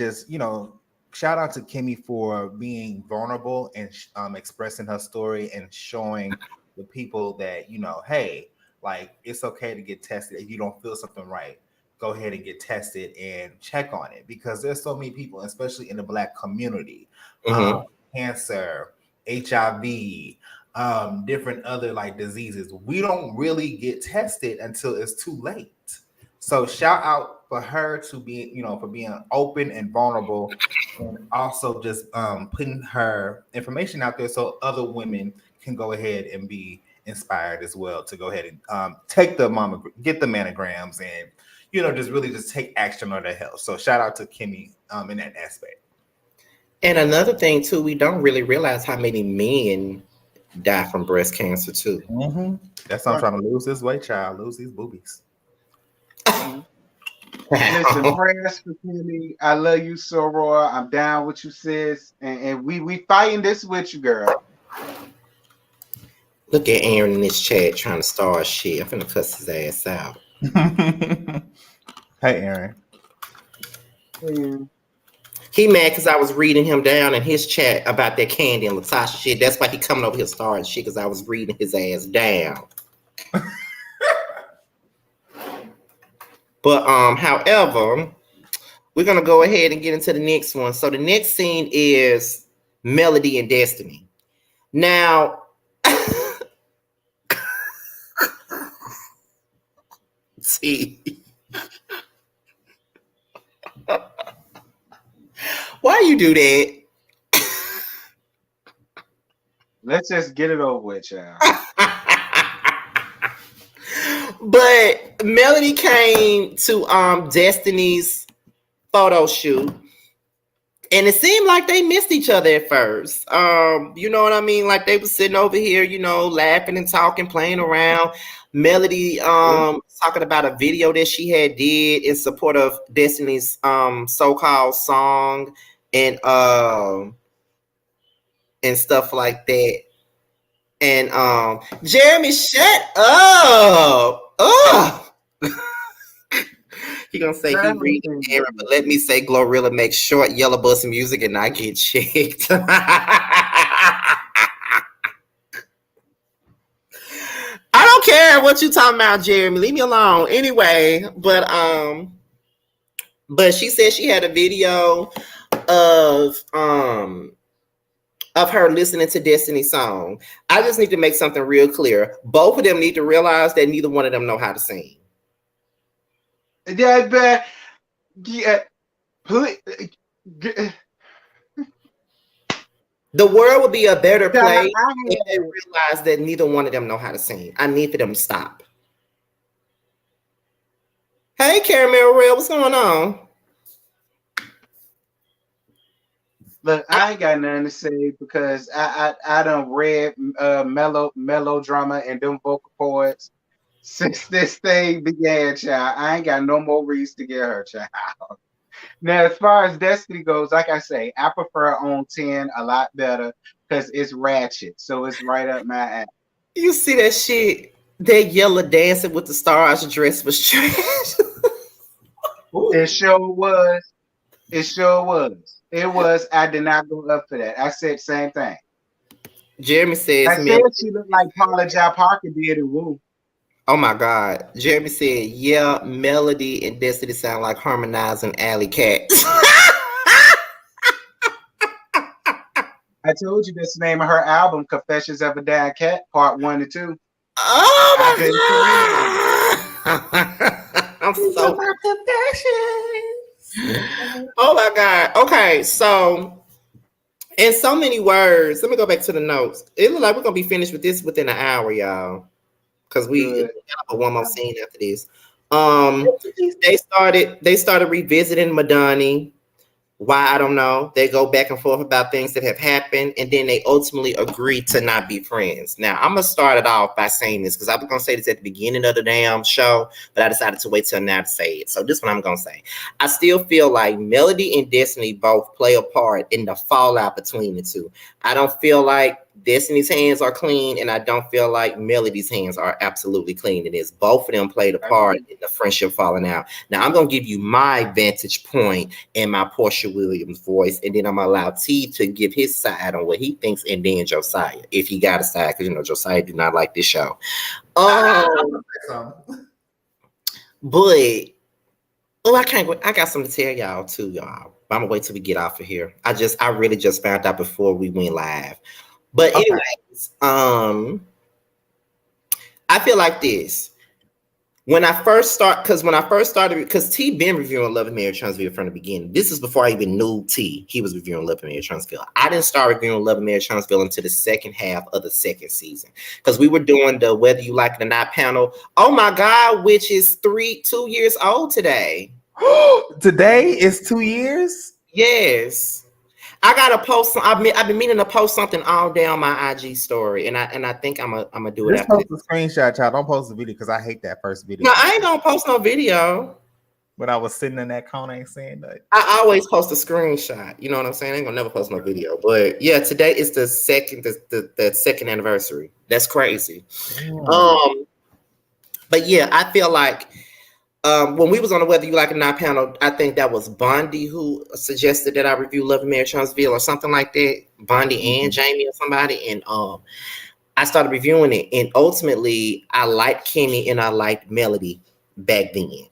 C: shout out to Kimmy for being vulnerable and expressing her story and showing the people that, hey, like it's okay to get tested. If you don't feel something right, go ahead and get tested and check on it, because there's so many people, especially in the Black community,
A: Mm-hmm.
C: cancer, HIV, different other like diseases. We don't really get tested until it's too late. So shout out for her to be, for being open and vulnerable, and also just putting her information out there so other women can go ahead and be inspired as well to go ahead and take get the mammograms, and just really just take action on their health. So shout out to Kimmy in that aspect.
A: And another thing too, we don't really realize how many men die from breast cancer too.
C: Mm-hmm. That's why I'm trying to lose this weight, child. Lose these boobies.
B: mm. Listen, prayers for Kimmy. I love you, Soror. I'm down with you, sis. And we fighting this with you, girl.
A: Look at Aaron in this chat trying to start shit. I'm finna cuss his ass out.
C: Hey, Aaron.
B: Yeah.
A: He mad because I was reading him down in his chat about that Candy and Latasha shit. That's why he coming over here starting shit, because I was reading his ass down. But however, we're gonna go ahead and get into the next one. So the next scene is Melody and Destiny. Now, see, why you do that?
B: Let's just get it over with, y'all.
A: But Melody came to Destiny's photo shoot, and it seemed like they missed each other at first. You know what I mean? Like they were sitting over here, laughing and talking, playing around. Melody talking about a video that she had did in support of Destiny's so-called song, and stuff like that. And Jeremy, shut up. Ugh. He gonna say he reading Aaron, but let me say Glorilla makes short yellow bus music and I get checked. I don't care what you talking about, Jeremy. Leave me alone. Anyway, but she said she had a video of her listening to Destiny's song. I just need to make something real clear. Both of them need to realize that neither one of them know how to sing.
B: Yeah, but yeah, please.
A: The world would be a better place if they
B: I
A: realize that neither one of them know how to sing. I need for them to stop. Hey, Caramel Real, what's going on?
B: Look, I ain't got nothing to say because I done read melodrama and them vocal cords since this thing began, child. I ain't got no more reason to get her, child. Now, as far as Destiny goes, like I say, I prefer on 10 a lot better because it's ratchet. So it's right up my alley.
A: You see that shit? That yellow dancing with the stars dress was trash.
B: It sure was. It sure was. It was. I did not go up for that. I said same thing.
A: Jeremy says
B: I said
A: Melody.
B: she looked like Paula Jai Parker did in Woo.
A: Oh my God. Jeremy said, yeah, Melody and Destiny sound like harmonizing alley cats.
B: I told you that's the name of her album, Confessions of a Dying Cat, Part 1 and 2.
A: Oh
B: I
A: my
B: couldn't
A: God. I'm so Oh my God. Okay, so in so many words, let me go back to the notes. It looks like we're gonna be finished with this within an hour, y'all. Because we
B: good.
A: got one more scene after this. They started revisiting Madani. Why, I don't know. They go back and forth about things that have happened, and then they ultimately agree to not be friends. Now, I'm gonna start it off by saying this because I was gonna say this at the beginning of the damn show, but I decided to wait till now to say it. So this one I'm gonna say. I still feel like Melody and Destiny both play a part in the fallout between the two. I don't feel like Destiny's hands are clean, and I don't feel like Melody's hands are absolutely clean. It is both of them played a part in the friendship falling out. Now, I'm gonna give you my vantage point in my Portia Williams voice, and then I'm gonna allow T to give his side on what he thinks, and then Josiah, if he got a side, because Josiah do not like this show. But I got something to tell y'all too, y'all. But I'm gonna wait till we get off of here. I really just found out before we went live. But anyways, I feel like this. When I first started, because T been reviewing Love and Marriage Huntsville from the beginning. This is before I even knew T. He was reviewing Love and Marriage Huntsville. I didn't start reviewing Love and Marriage Huntsville until the second half of the second season. Because we were doing the Whether You Like It or Not panel. Oh my God, which is 2 years old today.
C: Today is 2 years?
A: Yes. I gotta post. I've been meaning to post something all day on my IG story, and I think I'm gonna do it.
C: Just post a screenshot, y'all. Don't post the video because I hate that first video.
A: No, I ain't gonna post no video.
C: But I was sitting in that corner, ain't saying that.
A: I always post a screenshot. You know what I'm saying? I ain't gonna never post no video. But yeah, today is the second anniversary. That's crazy. But yeah, I feel like. When we was on the Whether You Like It or Not panel, I think that was Bondi who suggested that I review Love and Marriage Huntsville or something like that. Bondi and Jamie or somebody. And I started reviewing it. And ultimately, I liked Kimmy and I liked Melody back then.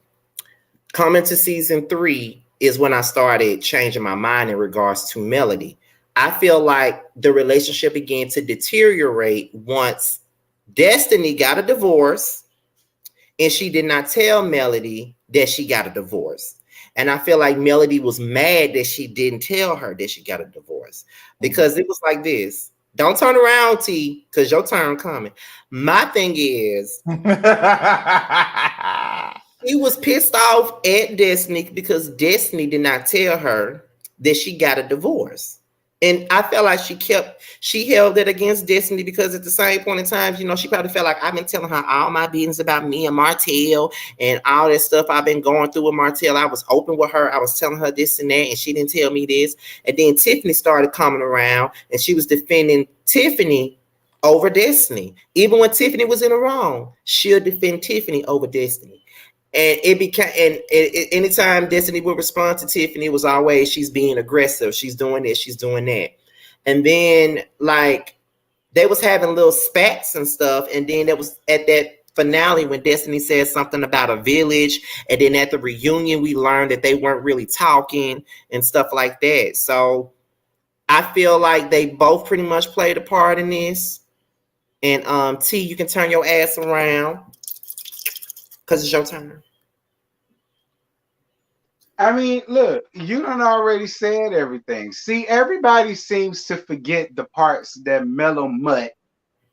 A: Coming to season 3 is when I started changing my mind in regards to Melody. I feel like the relationship began to deteriorate once Destiny got a divorce. And she did not tell Melody that she got a divorce. And I feel like Melody was mad that she didn't tell her that she got a divorce. Because it was like this. Don't turn around, T, because your turn coming. My thing is, he was pissed off at Destiny because Destiny did not tell her that she got a divorce. And I felt like she held it against Destiny because at the same point in time, she probably felt like I've been telling her all my business about me and Marcel and all that stuff I've been going through with Marcel. I was open with her. I was telling her this and that, and she didn't tell me this. And then Tiffany started coming around, and she was defending Tiffany over Destiny. Even when Tiffany was in the wrong, she'll defend Tiffany over Destiny. And it became, anytime Destiny would respond to Tiffany, it was always she's being aggressive, she's doing this, she's doing that. And then like they was having little spats and stuff, and then it was at that finale when Destiny said something about a village, and then at the reunion we learned that they weren't really talking and stuff like that. So I feel like they both pretty much played a part in this. And T, you can turn your ass around because it's your turn.
B: I mean, look, you done already said everything. See, everybody seems to forget the parts that Mellow Mutt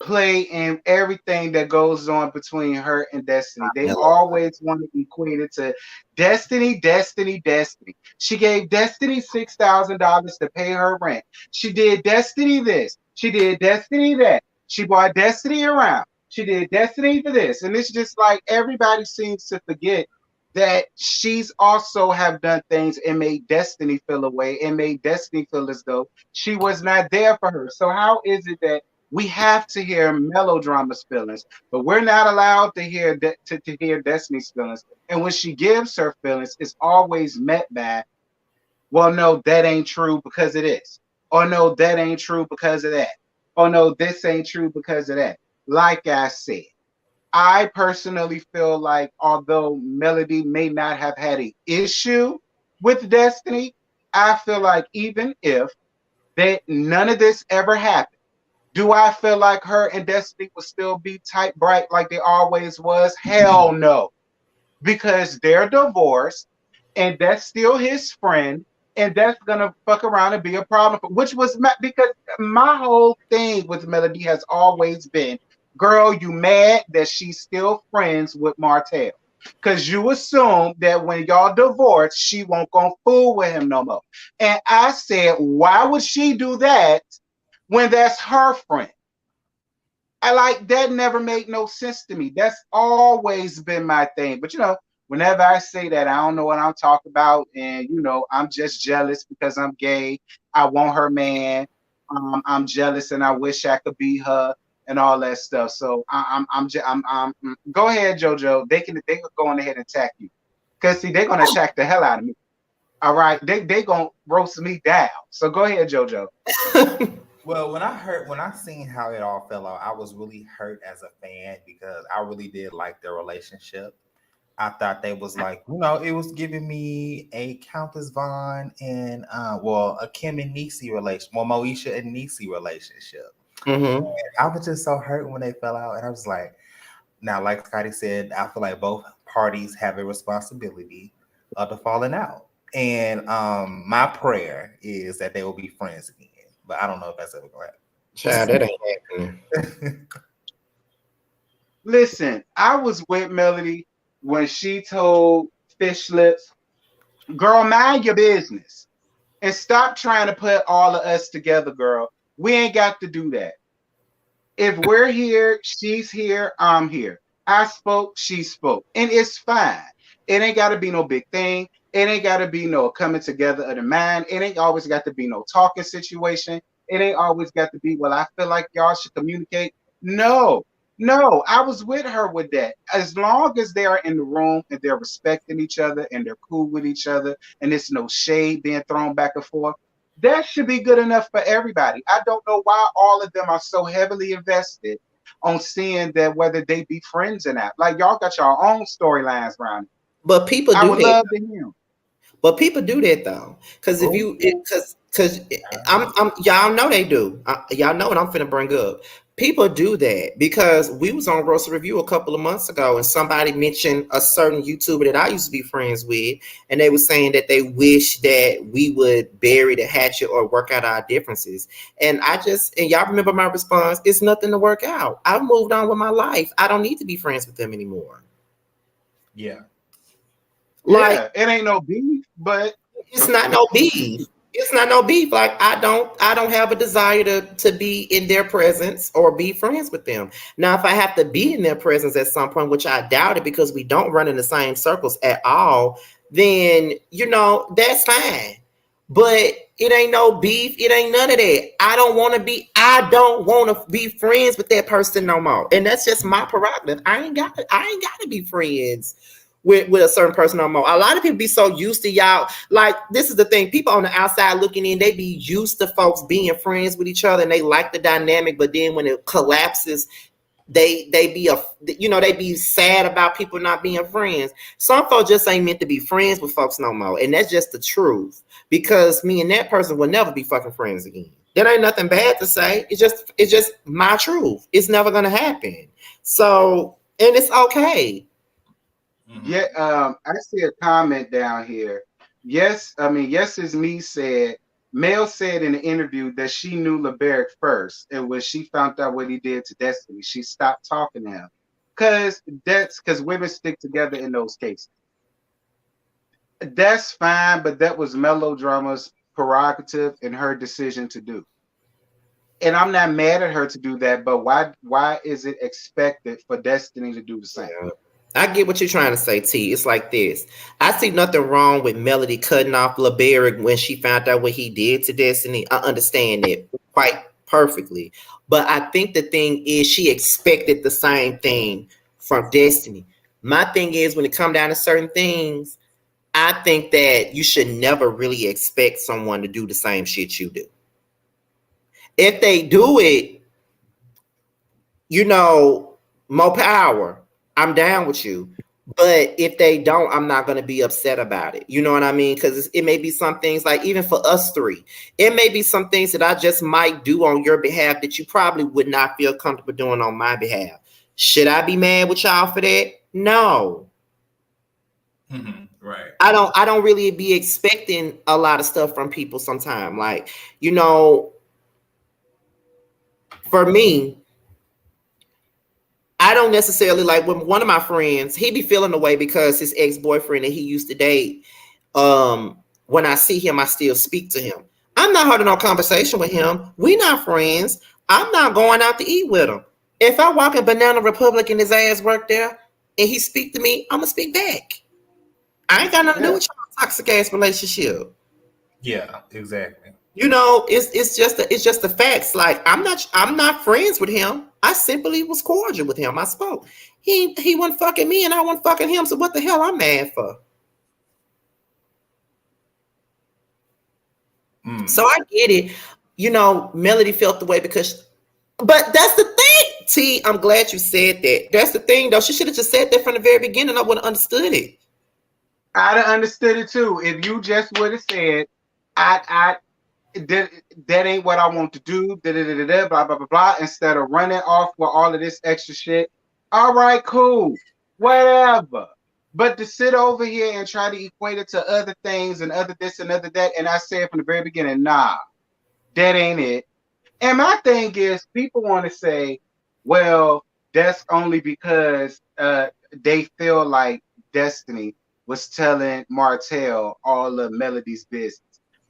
B: play in everything that goes on between her and Destiny. They
A: Mellow.
B: always want to equate it to Destiny, Destiny, Destiny. She gave Destiny $6,000 to pay her rent. She did Destiny this. She did Destiny that. She brought Destiny around. She did Destiny for this. And it's just like everybody seems to forget that she's also have done things and made Destiny feel away and made Destiny feel as though she was not there for her. So how is it that we have to hear melodrama's feelings, but we're not allowed to hear to hear Destiny's feelings? And when she gives her feelings, it's always met by, well, no, that ain't true because it is. Or no, that ain't true because of that. Or no, this ain't true because of that. Like I said, I personally feel like although Melody may not have had an issue with Destiny, I feel like even if that none of this ever happened, do I feel like her and Destiny will still be tight bright like they always was? Hell no. Because they're divorced and that's still his friend and that's gonna fuck around and be a problem. Which was because my whole thing with Melody has always been, girl, you mad that she's still friends with Martell. Cause you assume that when y'all divorce, she won't go fool with him no more. And I said, why would she do that when that's her friend? I like that never made no sense to me. That's always been my thing. But whenever I say that, I don't know what I'm talking about, and I'm just jealous because I'm gay. I want her man. I'm jealous, and I wish I could be her, and all that stuff. So go ahead, JoJo. They can go on ahead and attack you, cause see they're gonna attack the hell out of me. All right, they gonna roast me down. So go ahead, JoJo.
C: Well, when I seen how it all fell out, I was really hurt as a fan because I really did like their relationship. I thought they was like, it was giving me a Countess Vaughn and a Kim and Niecy relation, Moesha and Niecy relationship.
A: Mm-hmm.
C: I was just so hurt when they fell out, and I was like, now, like Scotty said, I feel like both parties have a responsibility of the falling out, and my prayer is that they will be friends again. But I don't know if that's ever going
A: Child, that ain't happening.
B: Listen, I was with Melody when she told Fish Lips, girl, mind your business and stop trying to put all of us together, girl. We ain't got to do that. If we're here, she's here, I'm here. I spoke, she spoke, and it's fine. It ain't got to be no big thing. It ain't got to be no coming together of the mind. It ain't always got to be no talking situation. It ain't always got to be, well, I feel like y'all should communicate. No, no, I was with her with that. As long as they are in the room and they're respecting each other and they're cool with each other and there's no shade being thrown back and forth, that should be good enough for everybody. I don't know why all of them are so heavily invested on seeing that whether they be friends or not. Like y'all got your own storylines around it.
A: But people
B: I
A: do
B: would
A: that.
B: love to hear them.
A: But people do that though, because if you, because I'm y'all know they do. Y'all know what I'm finna bring up. People do that because we was on Roast Review a couple of months ago, and somebody mentioned a certain YouTuber that I used to be friends with, and they were saying that they wish that we would bury the hatchet or work out our differences. And and y'all remember my response? It's nothing to work out. I've moved on with my life. I don't need to be friends with them anymore.
C: Yeah.
A: Like,
B: Yeah, it ain't no beef, but
A: it's not no beef. It's not no beef. Like I don't have a desire to be in their presence or be friends with them. Now, if I have to be in their presence at some point, which I doubt it because we don't run in the same circles at all, then that's fine. But it ain't no beef. It ain't none of that. I don't want to be friends with that person no more. And that's just my prerogative. I ain't got to be friends with a certain person no more. A lot of people be so used to y'all. Like, this is the thing. People on the outside looking in, they be used to folks being friends with each other and they like the dynamic, but then when it collapses, they be sad about people not being friends. Some folks just ain't meant to be friends with folks no more. And that's just the truth. Because me and that person will never be fucking friends again. That ain't nothing bad to say. It's just my truth. It's never gonna happen. So, and it's okay.
B: yeah, I see a comment down here. Yes, I mean, yes is me said, Mel said in an interview that she knew LeBerick first, and when she found out what he did to Destiny, she stopped talking to him. Because women stick together in those cases. That's fine, but that was melodrama's prerogative and her decision to do. And I'm not mad at her to do that, but why is it expected for Destiny to do the same?
A: Yeah. I get what you're trying to say, T. It's like this. I see nothing wrong with Melody cutting off LeBerick when she found out what he did to Destiny. I understand it quite perfectly. But I think the thing is she expected the same thing from Destiny. My thing is when it comes down to certain things, I think that you should never really expect someone to do the same shit you do. If they do it, you know, more power. I'm down with you. But if they don't, I'm not going to be upset about it. You know what I mean? Because it may be some things like even for us three, it may be some things that I just might do on your behalf that you probably would not feel comfortable doing on my behalf. Should I be mad with y'all for that? No.
C: Right.
A: I don't really be expecting a lot of stuff from people sometimes. Like, you know, for me, I don't necessarily like when one of my friends, he be feeling the way because his ex-boyfriend that he used to date, when I see him, I still speak to him. I'm not having no conversation with him. We not friends. I'm not going out to eat with him. If I walk in Banana Republic and his ass work there and he speak to me, I'm gonna speak back. I ain't got nothing to do with your toxic ass relationship.
C: Yeah, exactly.
A: You know, it's just the facts. Like I'm not friends with him. I simply was cordial with him. I spoke. He wasn't fucking me and I wasn't fucking him. So what the hell I'm mad for? So I get it. You know, Melody felt the way because, but that's the thing. T, I'm glad you said that. That's the thing, though. She should have just said that from the very beginning. I would have understood it.
B: I'd have understood it too if you just would have said, I that ain't what I want to do, blah, blah, blah, blah, instead of running off with all of this extra shit. All right, cool, whatever. But to sit over here and try to equate it to other things and other this and other that, and I said from the very beginning, nah, that ain't it. And my thing is, people want to say, well, that's only because they feel like Destiny was telling Martell all of Melody's business.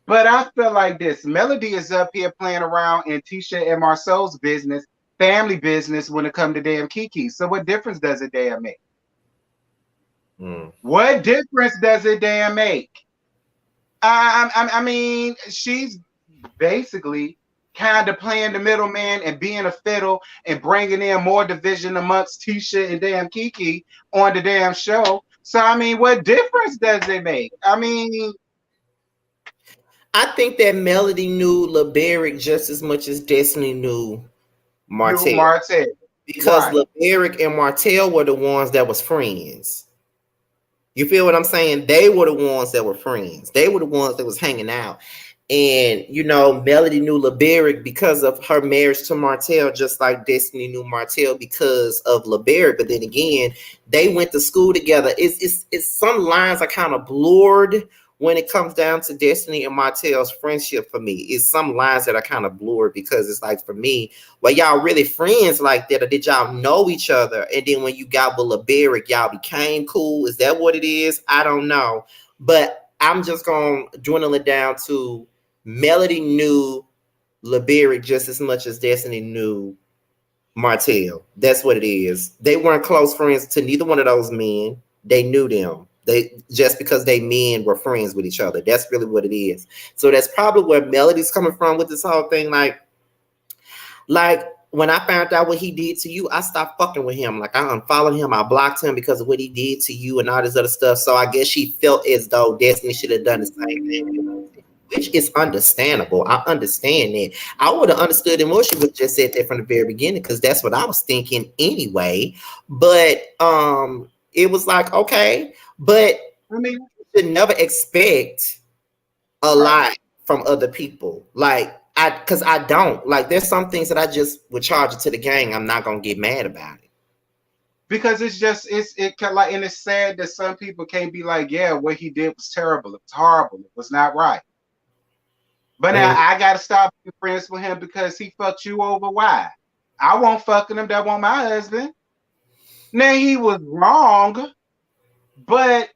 B: But I feel like this Melody is up here playing around in Tisha and Marcel's business, family business, when it comes to damn Kiki. So what difference does it damn make? What difference does it damn make? I mean, she's basically kind of playing the middleman and being a fiddle and bringing in more division amongst Tisha and damn Kiki on the damn show. So, I mean, what difference does it make? I mean,
A: I think that Melody knew LeBerick just as much as Destiny knew Martell. Because
B: right.
A: LeBerick and Martell were the ones that was friends. You feel what I'm saying? They were the ones that were friends. They were the ones that was hanging out. And, you know, Melody knew LeBerick because of her marriage to Martell, just like Destiny knew Martell because of LeBerick. But then again, they went to school together. It's some lines are kind of blurred when it comes down to Destiny and Martell's friendship for me. It's some lines that are kind of blurred because it's like, for me, well, y'all really friends like that, or did y'all know each other? And then when you got with LeBerick, y'all became cool. Is that what it is? I don't know. But I'm just going to dwindle it down to Melody knew LeBerick just as much as Destiny knew Martell. That's what it is. They weren't close friends to neither one of those men. They knew them. They just because they men were friends with each other. That's really what it is. So that's probably where Melody's coming from with this whole thing. Like when I found out what he did to you, I stopped fucking with him. Like I unfollowed him, I blocked him because of what he did to you and all this other stuff. So I guess she felt as though Destiny should have done the same thing, which is understandable. I understand that. I would have understood it more. She would have just said that from the very beginning because that's what I was thinking anyway. But it was like, okay, but I mean, you should never expect a lot from other people. Like because I don't. Like there's some things that I just would charge it to the gang. I'm not gonna get mad about it.
B: Because it can, like, and it's sad that some people can't be like, yeah, what he did was terrible. It was horrible. It was not right. But now I gotta stop being friends with him because he fucked you over. Why? I won't fucking him. That won't my husband. Now he was wrong, but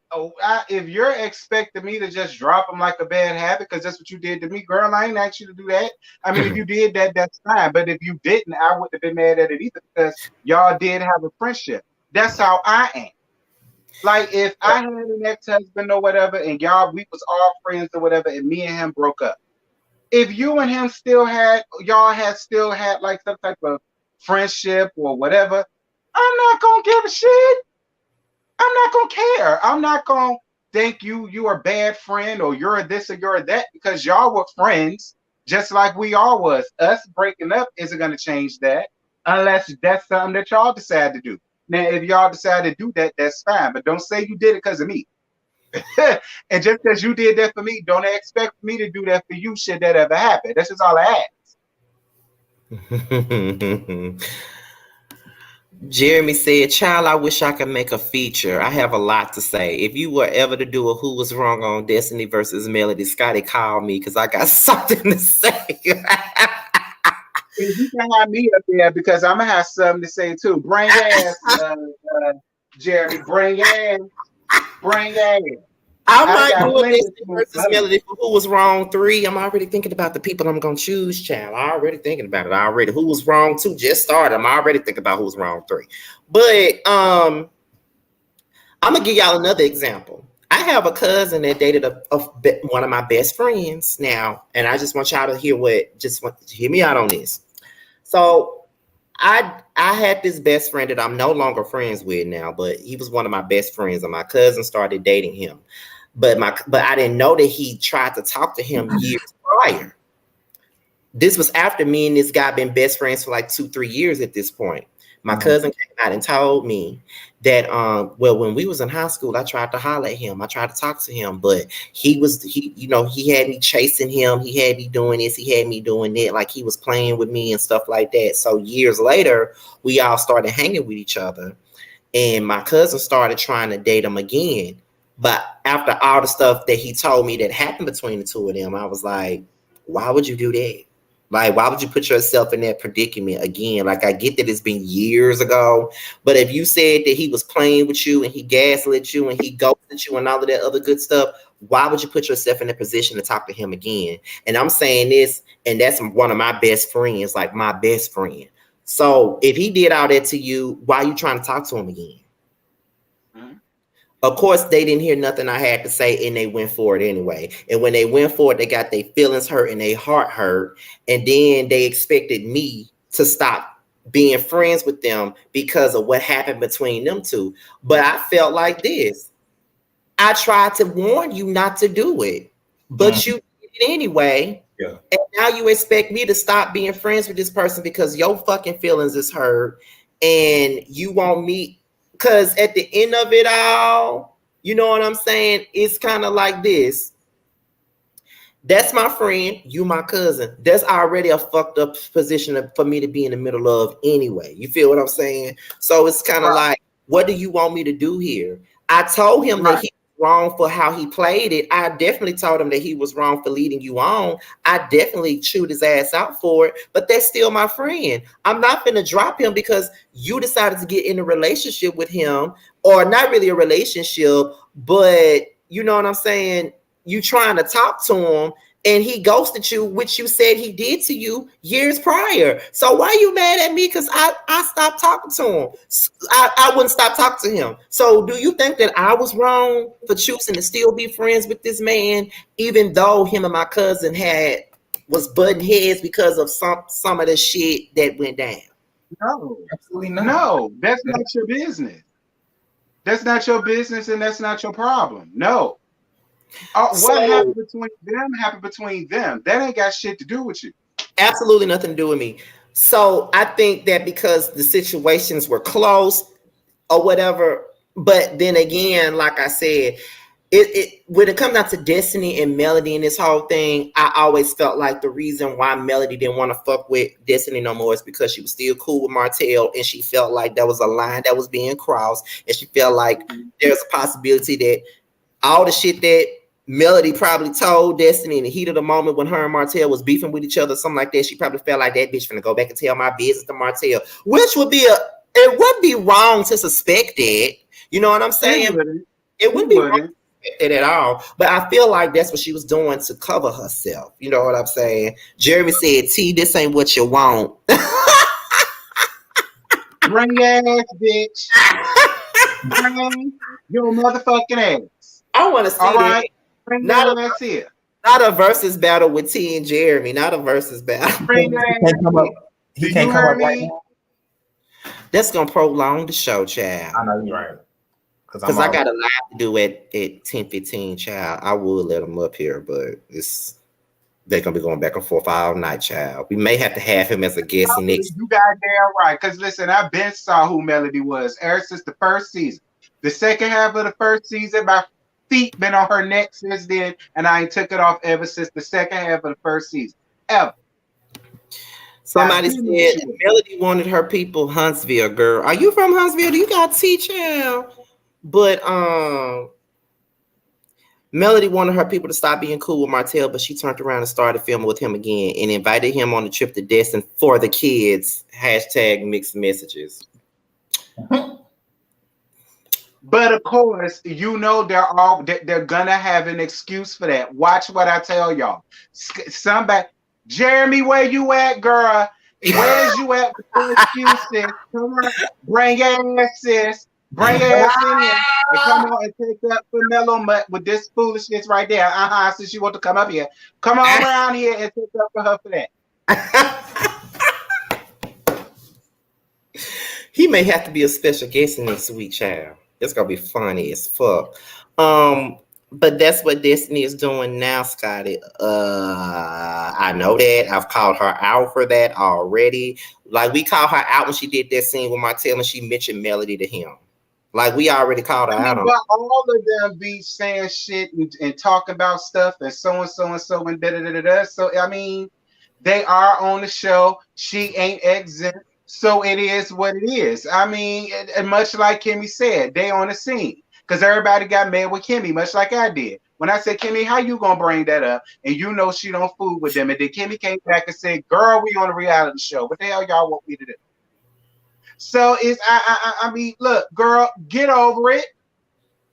B: if you're expecting me to just drop him like a bad habit, because that's what you did to me, girl, I ain't asked you to do that. I mean, if you did that, that's fine. But if you didn't, I wouldn't have been mad at it either because y'all did have a friendship. That's how I am. Like if I had an ex-husband or whatever, and we was all friends or whatever, and me and him broke up. If you and him still had like some type of friendship or whatever, I'm not gonna give a shit. I'm not gonna care. I'm not gonna think you are a bad friend or you're a this or you're a that because y'all were friends just like we all was. Us breaking up isn't gonna change that unless that's something that y'all decide to do. Now, if y'all decide to do that, that's fine. But don't say you did it because of me. And just because you did that for me, don't expect me to do that for you. Should that ever happen? That's just all I ask.
D: Jeremy said, "Child, I wish I could make a feature. I have a lot to say. If you were ever to do a Who Was Wrong on Destiny versus Melody, Scotty, call me because I got something to say."
B: You can have me up there because I'm gonna have something to say too. Bring ass, Jeremy. Bring ass. Bring ass.
D: I might do a Destiny versus Melody for Who Was Wrong 3. I'm already thinking about the people I'm gonna choose, child. I'm already thinking about it already. Who Was Wrong 2 just started. I'm already thinking about Who Was Wrong 3. But I'm gonna give y'all another example. I have a cousin that dated one of my best friends now, and I just want y'all to hear me out on this. So I had this best friend that I'm no longer friends with now, but he was one of my best friends, and my cousin started dating him. But I didn't know that he tried to talk to him years prior. This was after me and this guy been best friends for like 2-3 years at this point. My cousin came out and told me that when we was in high school, I tried to holler at him. I tried to talk to him, but he had me chasing him. He had me doing this. He had me doing that. Like he was playing with me and stuff like that. So years later, we all started hanging with each other, and my cousin started trying to date him again. But after all the stuff that he told me that happened between the two of them, I was like, why would you do that? Like, why would you put yourself in that predicament again? Like, I get that it's been years ago, but if you said that he was playing with you and he gaslit you and he ghosted you and all of that other good stuff, why would you put yourself in a position to talk to him again? And I'm saying this, and that's one of my best friends, like my best friend. So if he did all that to you, why are you trying to talk to him again? Of course, they didn't hear nothing I had to say, and they went for it anyway. And when they went for it, they got their feelings hurt and their heart hurt. And then they expected me to stop being friends with them because of what happened between them two. But I felt like this. I tried to warn you not to do it, but you did it anyway.
C: Yeah.
D: And now you expect me to stop being friends with this person because your fucking feelings is hurt and you want me. Because at the end of it all, you know what I'm saying? It's kind of like this. That's my friend. You my cousin. That's already a fucked up position for me to be in the middle of anyway. You feel what I'm saying? So it's kind of like, what do you want me to do here? I told him that he was wrong for how he played it. I definitely told him that he was wrong for leading you on. I definitely chewed his ass out for it, but that's still my friend. I'm not going to drop him because you decided to get in a relationship with him, or not really a relationship, but you know what I'm saying? You trying to talk to him and he ghosted you, which you said he did to you years prior. So why are you mad at me? Because I stopped talking to him. I wouldn't stop talking to him. So do you think that I was wrong for choosing to still be friends with this man, even though him and my cousin was butting heads because of some of the shit that went down?
B: No,
C: absolutely not.
B: No, that's not your business. That's not your business, and that's not your problem. No. What happened between them happened between them. That ain't got shit to do with you.
D: Absolutely nothing to do with me. So I think that because the situations were close or whatever, but then again, like I said, when it comes down to Destiny and Melody and this whole thing, I always felt like the reason why Melody didn't want to fuck with Destiny no more is because she was still cool with Marcel, and she felt like there was a line that was being crossed, and she felt like there's a possibility that all the shit that Melody probably told Destiny in the heat of the moment when her and Martell was beefing with each other, something like that. She probably felt like that bitch finna go back and tell my business to Martell, which would be it wouldn't be wrong to suspect it. You know what I'm saying? It wouldn't be wrong to suspect it at all. But I feel like that's what she was doing to cover herself. You know what I'm saying? Jeremy said, T, this ain't what you want.
B: Bring your ass, bitch. Bring your motherfucking ass.
D: I want to see
B: all
D: that.
B: Right? Bring your ass here.
D: Not a versus battle with T and Jeremy. Not a versus battle.
B: Bring your ass here.
C: He can't come up right now.
D: That's gonna prolong the show, child.
C: I know you're right.
D: Because I got a lot to do at 10:15, child. I would let them up here, but they're gonna be going back and forth all night, child. We may have to have him as a guest next.
B: You goddamn right. Because listen, I been saw who Melody was ever since the first season. The second half of the first season, my feet been on her neck since then, and I ain't took it off ever since the second half of the first season. Ever.
D: Somebody said Melody wanted her people Huntsville, girl. Are you from Huntsville? Do you got tea, child? But Melody wanted her people to stop being cool with Martell, but she turned around and started filming with him again and invited him on the trip to Destin for the kids. # mixed messages.
B: But of course, you know they're gonna have an excuse for that. Watch what I tell y'all. Somebody, Jeremy, where you at, girl? Where's you at with the excuses? Come on, bring your ass, sis. Bring your ass in here and come on and take up for Mellow Mutt with this foolishness right there. Since you want to come up here, come on around here and take up for her for that.
D: He may have to be a special guest in this week, child. It's gonna be funny as fuck. But that's what Destiny is doing now, Scotty. I know that. I've called her out for that already. Like, we called her out when she did that scene with Martell and she mentioned Melody to him. Like, we already called her out on.
B: But all of them be saying shit and talking about stuff and so and so and so and da da da da. So I mean, they are on the show. She ain't exempt. So it is what it is. I mean, and much like Kimmy said, they on the scene. Because everybody got mad with Kimmy, much like I did. When I said, Kimmy, how you gonna bring that up? And you know she don't fool with them. And then Kimmy came back and said, girl, we on a reality show. What the hell y'all want me to do? So it's I mean, look, girl, get over it.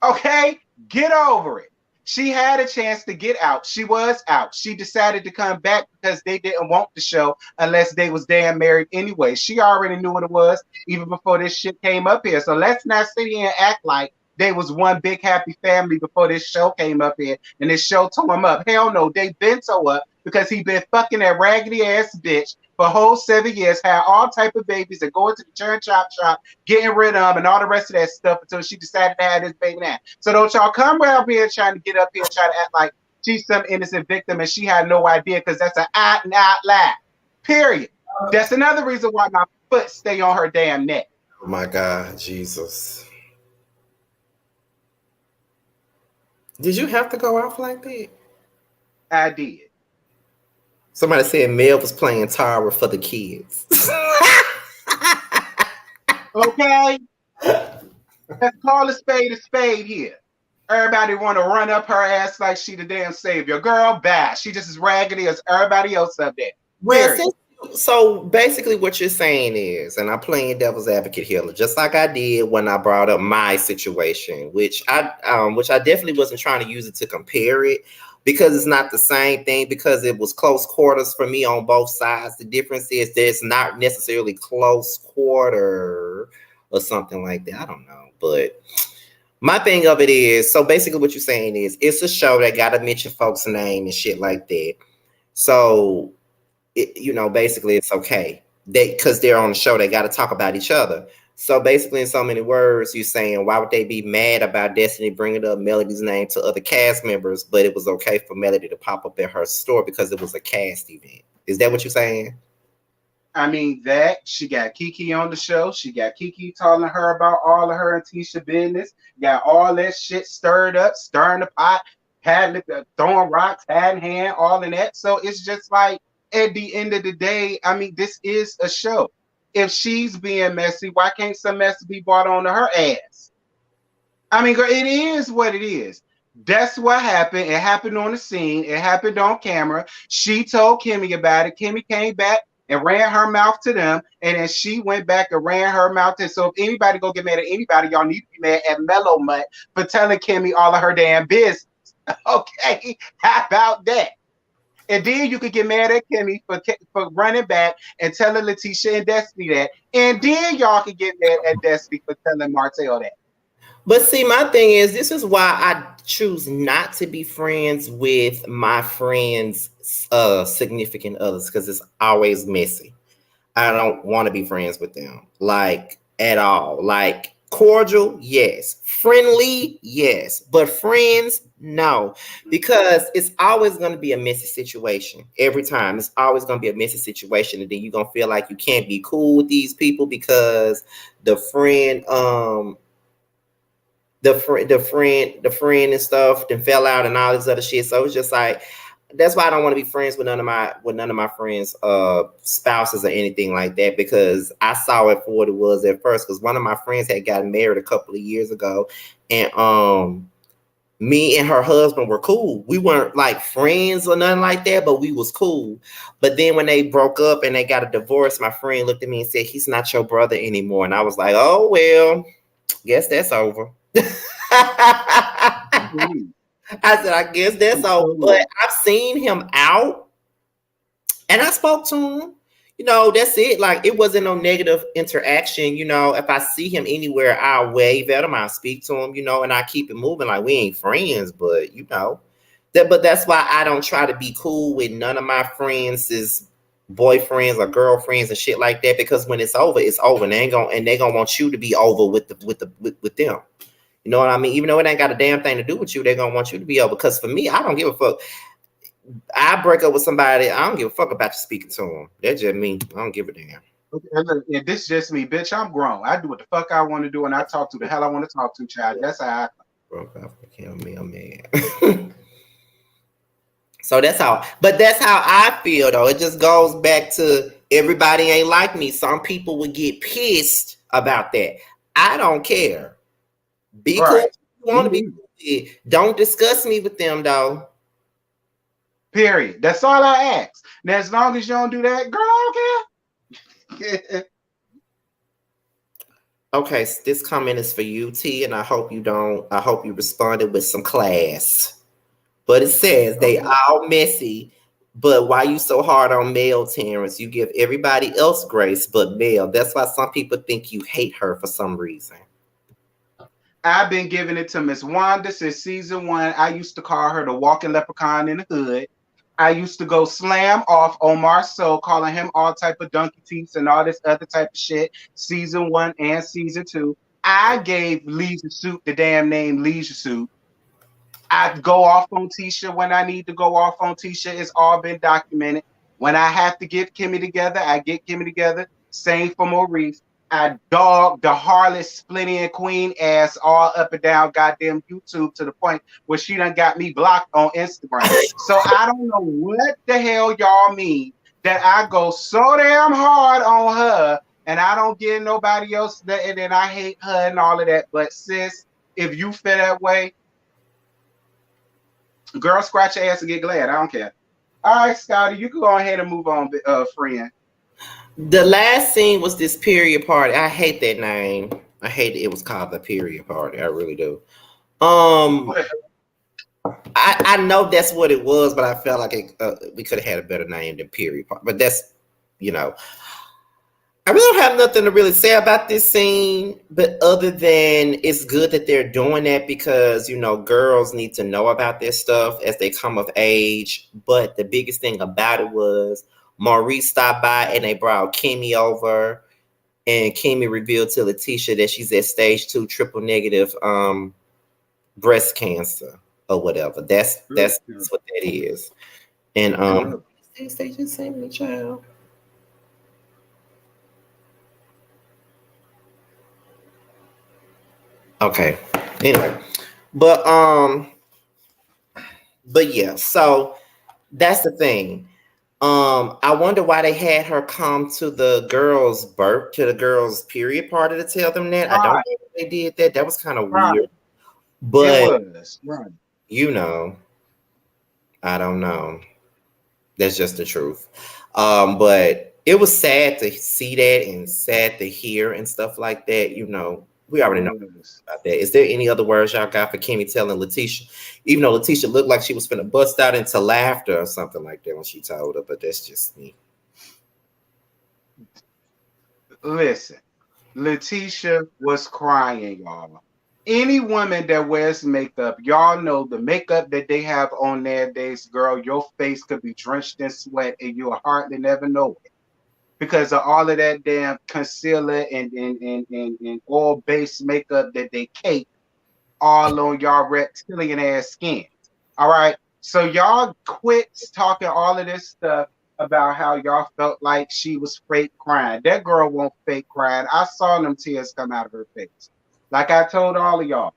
B: Okay? Get over it. She had a chance to get out. She was out. She decided to come back because they didn't want the show unless they was damn married anyway. She already knew what it was even before this shit came up here. So let's not sit here and act like they was one big happy family before this show came up here and this show tore him up. Hell no, they been tore up because he been fucking that raggedy ass bitch for a whole 7 years, had all type of babies and going to the churn chop shop, getting rid of them and all the rest of that stuff until she decided to have this baby now. So don't y'all come around here trying to get up here and try to act like she's some innocent victim and she had no idea, because that's an out and out lie. Period. That's another reason why my foot stay on her damn neck.
D: Oh my God, Jesus. Did you have to go off like that?
B: I did.
D: Somebody said Mel was playing Tara for the kids.
B: Okay? Let's call a spade here. Everybody want to run up her ass like she the damn savior. Girl, bad. She just as raggedy as everybody else up there.
D: Well, so basically what you're saying is, and I'm playing devil's advocate here, just like I did when I brought up my situation, which I definitely wasn't trying to use it to compare it, because it's not the same thing, because it was close quarters for me on both sides. The difference is that it's not necessarily close quarter or something like that. I don't know. But my thing of it is, so basically what you're saying is, it's a show that got to mention folks' name and shit like that. So, basically it's okay. Because they're on the show, they got to talk about each other. So basically, in so many words, you're saying, why would they be mad about Destiny bringing up Melody's name to other cast members, but it was okay for Melody to pop up at her store because it was a cast event? Is that what you're saying?
B: I mean, that she got Kiki on the show. She got Kiki telling her about all of her and Tisha business. Got all that shit stirred up, stirring the pot, throwing rocks, hat in hand, all in that. So it's just like, at the end of the day, I mean, this is a show. If she's being messy, why can't some mess be brought on to her ass? I mean, girl, it is what it is. That's what happened. It happened on the scene. It happened on camera. She told Kimmy about it. Kimmy came back and ran her mouth to them, and then she went back and ran her mouth to. So if anybody go get mad at anybody, y'all need to be mad at Mellow Mutt for telling Kimmy all of her damn business. Okay, how about that? And then you could get mad at Kimmy for running back and telling Letitia and Destiny that, and then y'all could get mad at Destiny for telling Marcel that.
D: But see, my thing is, this is why I choose not to be friends with my friends' significant others, because it's always messy. I don't want to be friends with them, like at all. Like cordial, yes. Friendly, yes. But friends, no. Because it's always going to be a messy situation every time. It's always going to be a messy situation. And then you're going to feel like you can't be cool with these people because the friend, the friend and stuff then fell out and all this other shit. So it's just like, that's why I don't want to be friends with none of my friends spouses or anything like that, because I saw it for what it was at first. Because one of my friends had gotten married a couple of years ago, and me and her husband were cool. We weren't like friends or nothing like that, but we was cool. But then when they broke up and they got a divorce, my friend looked at me and said, "He's not your brother anymore." And I was like, "Oh well, guess that's over." I said, I guess that's all. But I've seen him out and I spoke to him. You know, that's it. Like, it wasn't no negative interaction. You know, if I see him anywhere, I'll wave at him, I'll speak to him, you know, and I keep it moving. Like, we ain't friends, but you know. But that's why I don't try to be cool with none of my friends' boyfriends or girlfriends and shit like that, because when it's over, it's over. And they gonna want you to be over with them. You know what I mean? Even though it ain't got a damn thing to do with you, they're gonna want you to be over. Because for me, I don't give a fuck. I break up with somebody, I don't give a fuck about you speaking to them. That's just me. I don't give a damn.
B: And this is just me, bitch. I'm grown. I do what the fuck I want to do, and I talk to the hell I want to talk to, child. That's how I
D: broke up with him, man. So that's how I feel, though. It just goes back to everybody ain't like me. Some people would get pissed about that. I don't care. Be cool. You want to be cool. Don't discuss me with them, though.
B: Period. That's all I ask. Now, as long as you don't do that, girl, I don't care.
D: Okay, so this comment is for you, T, and I hope you responded with some class. But it says they all messy, but why you so hard on Mel, Terrence? You give everybody else grace, but Mel. That's why some people think you hate her for some reason.
B: I've been giving it to Miss Wanda since season 1. I used to call her the walking leprechaun in the hood. I used to go slam off on Marcel, calling him all type of donkey teeth and all this other type of shit. Season 1 and season 2. I gave Leisure Suit the damn name Leisure Suit. I go off on Tisha when I need to go off on Tisha. It's all been documented. When I have to get Kimmy together, I get Kimmy together. Same for Maurice. I dog the harlot splitting queen ass all up and down goddamn YouTube to the point where she done got me blocked on Instagram. So I don't know what the hell y'all mean that I go so damn hard on her and I don't get nobody else that, and then I hate her and all of that. But sis, if you feel that way, girl, scratch your ass and get glad. I don't care. All right, Scotty, you can go ahead and move on, friend. The
D: last scene was this period party. I hate that name. I hate it was called the period party. I really do. I know that's what it was, but I felt like we could have had a better name than period party. But that's, you know, I really don't have nothing to really say about this scene, but other than it's good that they're doing that because, you know, girls need to know about this stuff as they come of age. But the biggest thing about it was Maurice stopped by and they brought Kimmy over, and Kimmy revealed to Letitia that she's at stage 2 triple negative breast cancer or whatever. That's what that is. And they just sent me, child. Okay. Anyway, but yeah, so that's the thing. I wonder why they had her come to the girls' period party to tell them that. I don't know if they did that. That was kind of weird. But you know, I don't know. That's just the truth. But it was sad to see that and sad to hear and stuff like that. You know, we already know
B: Yes.
D: about that. Is there any other words y'all got for Kimmy telling Letitia? Even though Letitia looked like she was finna bust out into laughter or something like that when she told her, but that's just me.
B: Listen, Letitia was crying, y'all. Any woman that wears makeup, y'all know the makeup that they have on nowadays, girl, your face could be drenched in sweat and you'll hardly never know it because of all of that damn concealer and oil-based makeup that they cake all on y'all reptilian ass skin. All right. So y'all quit talking all of this stuff about how y'all felt like she was fake crying. That girl won't fake crying. I saw them tears come out of her face. Like I told all of y'all,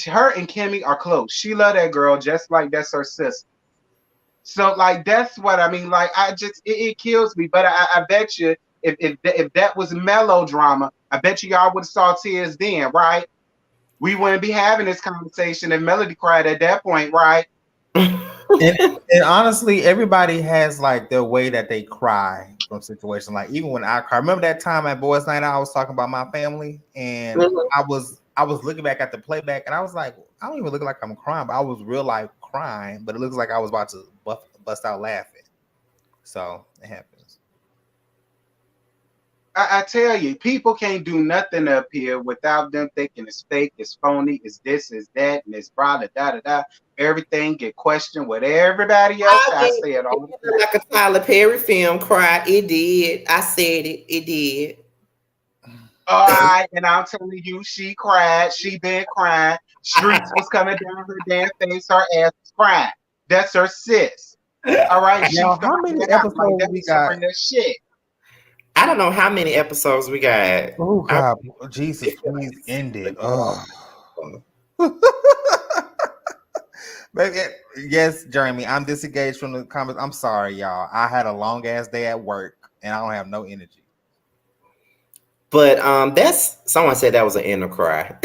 B: her and Kimmy are close. She love that girl just like that's her sister. So like that's what I mean. Like I just it kills me. But I bet you if that was melodrama, I bet you y'all would have saw tears then, right? We wouldn't be having this conversation if Melody cried at that point, right?
C: And honestly, everybody has like their way that they cry from situations. Like even when I cry, remember that time at Boys Night Out, I was talking about my family, and I was looking back at the playback, and I was like, I don't even look like I'm crying, but I was real life crying, but it looks like I was about to bust out laughing. So it happens.
B: I tell you, people can't do nothing up here without them thinking it's fake, it's phony, it's this, it's that, and it's blah, da, da, da. Everything get questioned with everybody else. I say it all the time.
D: Like a Tyler Perry film cried. It did. I said it. It did.
B: All right, and I'm telling you, she cried. She been crying. Streets was coming down her damn face. Her ass was crying. That's her sis. All right, she
C: Now,
B: felt
C: how many
B: that out like
C: episodes we
B: that's some
C: got?
B: real shit.
D: I don't know how many episodes we got.
C: Oh God, Jesus, please end it. Oh. Baby, yes, Jeremy, I'm disengaged from the comments. I'm sorry, y'all. I had a long ass day at work and I don't have no energy.
D: But that's someone said that was an inner cry.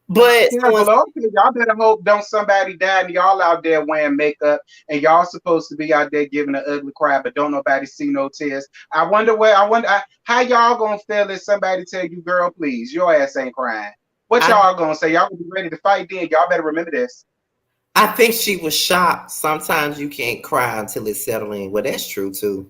D: But
B: Yeah, but okay, y'all better hope don't somebody die and y'all out there wearing makeup and y'all supposed to be out there giving an ugly cry, but don't nobody see no tears. I wonder how y'all gonna feel if somebody tell you, girl, please, your ass ain't crying. What y'all gonna say? Y'all gonna be ready to fight then? Y'all better remember this.
D: I think she was shocked. Sometimes you can't cry until it's settling. Well, that's true too.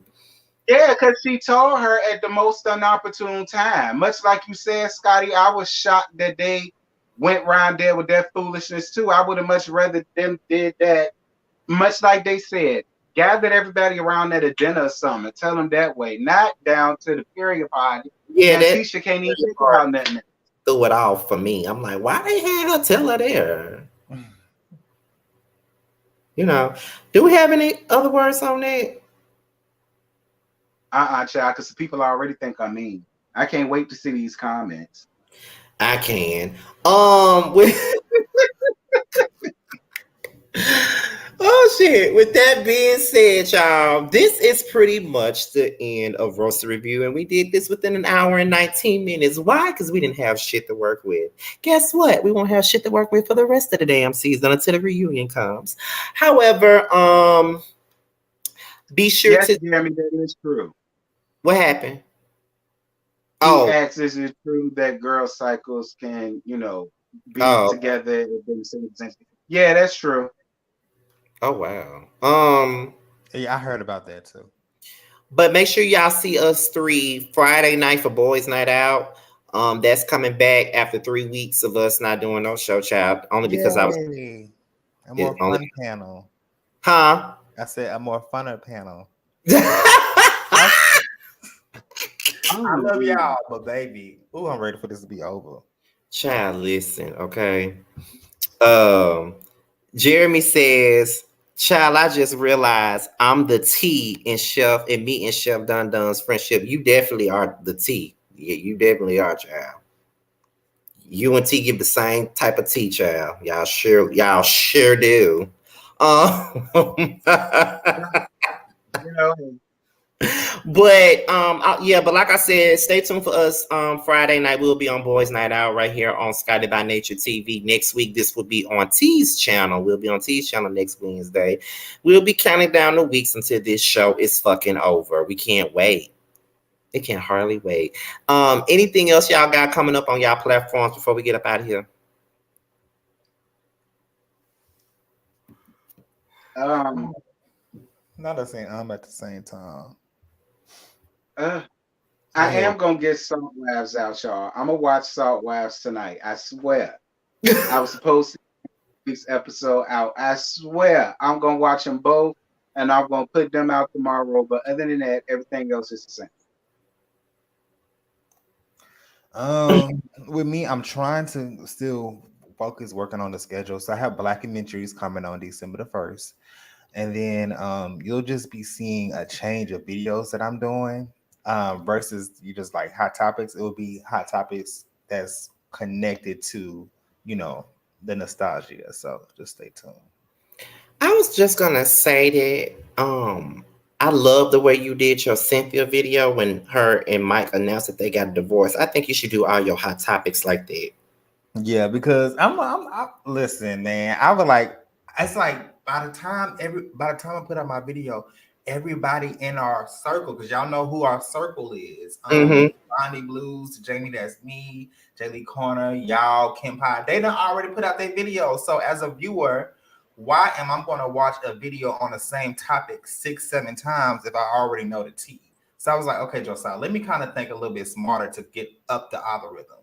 B: Yeah, because she told her at the most inopportune time. Much like you said, Scotty, I was shocked that they went round there with that foolishness too. I would have much rather them did that. Much like they said, gathered everybody around at a dinner or something and tell them that way, not down to the period party.
D: Yeah,
B: And
D: that
B: Tisha can't even think about nothing.
D: threw it off for me. I'm like, why they had her tell her there? You know, do we have any other words on that?
B: Child, because people already think I'm mean. I can't wait to see these comments.
D: I can. Oh shit. With that being said, y'all, this is pretty much the end of Roasted Review. And we did this within an hour and 19 minutes. Why? Because we didn't have shit to work with. Guess what? We won't have shit to work with for the rest of the damn season until the reunion comes. However, be sure
B: Yes,
D: to
B: Jeremy, that is true.
D: what happened?
B: He asks, is it true that girl cycles can, be together? Yeah, that's true.
D: Oh wow.
C: Yeah, I heard about that too.
D: But make sure y'all see us 3 Friday night for Boys Night Out. That's coming back after 3 weeks of us not doing no show, child. Only because I was
C: a more fun panel.
D: Huh?
C: I said a more funner panel. I love y'all, but baby, I'm ready for this to be over.
D: Child, listen, okay. Jeremy says, child, I just realized I'm the T in Chef and me and Chef Dun Dun's friendship. You definitely are the T. Yeah, you definitely are, child. You and T give the same type of tea, child. Y'all sure do. But yeah, but like I said, stay tuned for us. Friday night we'll be on Boys Night Out right here on Scotty by Nature TV. Next week this will be on T's channel. We'll be on T's channel next Wednesday. We'll be counting down the weeks until this show is fucking over. We can't wait. It can hardly wait. Anything else y'all got coming up on y'all platforms before we get up out of here?
C: Not the same. I'm at the same time.
B: I am gonna get Salt Wives out, y'all. I'm gonna watch Salt Wives tonight. I swear. I was supposed to get this episode out. I swear I'm gonna watch them both, and I'm gonna put them out tomorrow. But other than that, everything else is the same.
C: With me, I'm trying to still focus working on the schedule. So I have Blackumentaries coming on December the 1st. And then you'll just be seeing a change of videos that I'm doing. Versus you just like hot topics. It will be hot topics that's connected to, the nostalgia. So just stay tuned.
D: I was just gonna say that I love the way you did your Cynthia video when her and Mike announced that they got a divorce. I think you should do all your hot topics like that.
C: Yeah, because I'm listen, man. I was like, it's like by the time I put out my video, everybody in our circle, because y'all know who our circle is. Bonnie Blues, Jamie, that's me, Jaylee Corner, y'all, Kim Pie. They done already put out their video. So as a viewer, why am I going to watch a video on the same topic 6-7 times if I already know the tea? So I was like, okay, Josiah, let me kind of think a little bit smarter to get up the algorithm.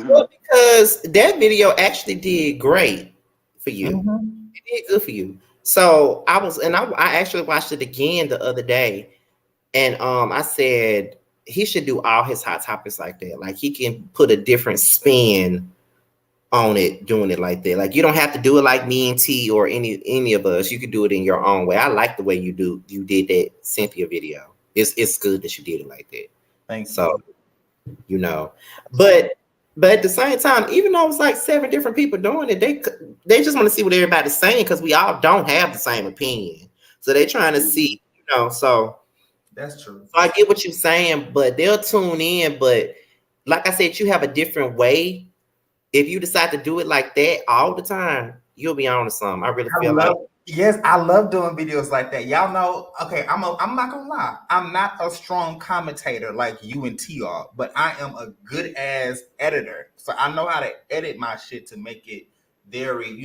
D: Well, because that video actually did great for you. It did good for you. So I actually watched it again the other day, and I said he should do all his hot topics like that. Like he can put a different spin on it, doing it like that. Like you don't have to do it like me and T or any of us. You could do it in your own way. I like the way you did that Cynthia video. It's good that you did it like that.
C: Thanks.
D: So but at the same time, even though it's like 7 different people doing it, they just want to see what everybody's saying because we all don't have the same opinion. So they're trying to see, so
C: that's true.
D: So I get what you're saying, but they'll tune in. But like I said, you have a different way. If you decide to do it like that all the time, you'll be on to something. I really feel like.
C: Yes, I love doing videos like that. Y'all know, okay, I'm not gonna lie. I'm not a strong commentator like you and T are, but I am a good ass editor. So I know how to edit my shit to make it very,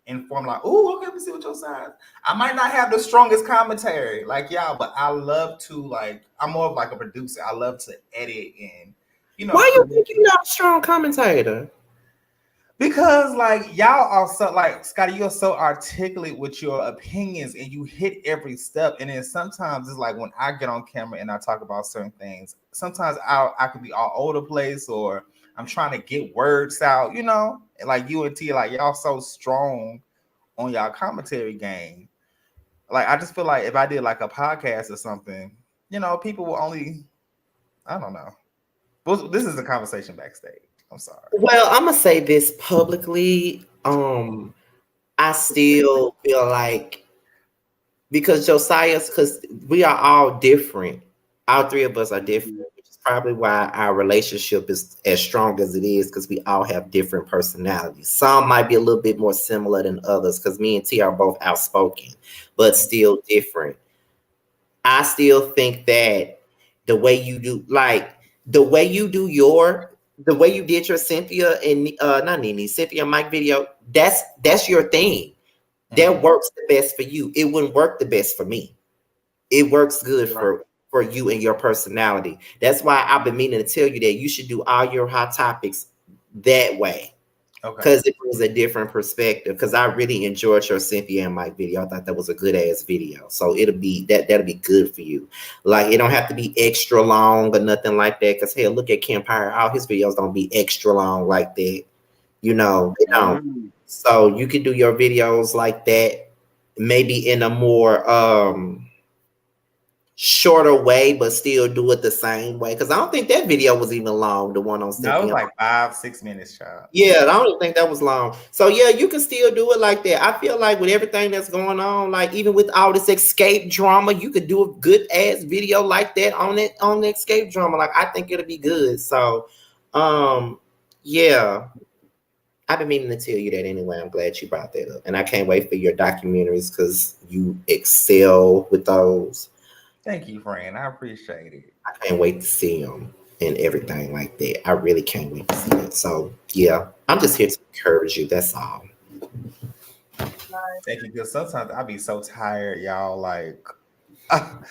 C: informed. Like, oh, okay, let me see what your side. I might not have the strongest commentary like y'all, but I love to I'm more of like a producer. I love to edit and
D: Why you think you're not a strong commentator?
C: Because y'all are so Scotty, you're so articulate with your opinions and you hit every step. And then sometimes it's like when I get on camera and I talk about certain things, sometimes I could be all over the place or I'm trying to get words out, like you and T, y'all so strong on y'all commentary game. I just feel like if I did a podcast or something, people will only, I don't know. Well, this is a conversation backstage. I'm sorry.
D: Well, I'm gonna say this publicly. I still feel like because we are all different. All 3 of us are different, which is probably why our relationship is as strong as it is because we all have different personalities. Some might be a little bit more similar than others because me and T are both outspoken, but still different. I still think that the way you do, the way you did your Cynthia and not Nene, Cynthia Mike video, that's your thing. That works the best for you. It wouldn't work the best for me. It works good for you and your personality. That's why I've been meaning to tell you that you should do all your hot topics that way. Because it was a different perspective. Because I really enjoyed your Cynthia and Mike video. I thought that was a good ass video. So that'll be good for you. It don't have to be extra long or nothing like that. Because hell, look at Kim Pyre. All his videos don't be extra long like that. They don't. So you can do your videos like that, maybe in a more shorter way, but still do it the same way. Because I don't think that video was even long. The one on
C: No, it was
D: Cynthia.
C: like 5-6 minutes, child.
D: Yeah, I don't even think that was long. So yeah, you can still do it like that. I feel like with everything that's going on, like even with all this escape drama, you could do a good ass video like that on the escape drama. Like I think it'll be good. So yeah. I've been meaning to tell you that anyway. I'm glad you brought that up. And I can't wait for your documentaries because you excel with those.
C: Thank you, friend. I appreciate it.
D: I can't wait to see them and everything like that. I really can't wait to see it. So yeah, I'm just here to encourage you. That's all.
C: Thank you. Because sometimes I be so tired, y'all. Like, I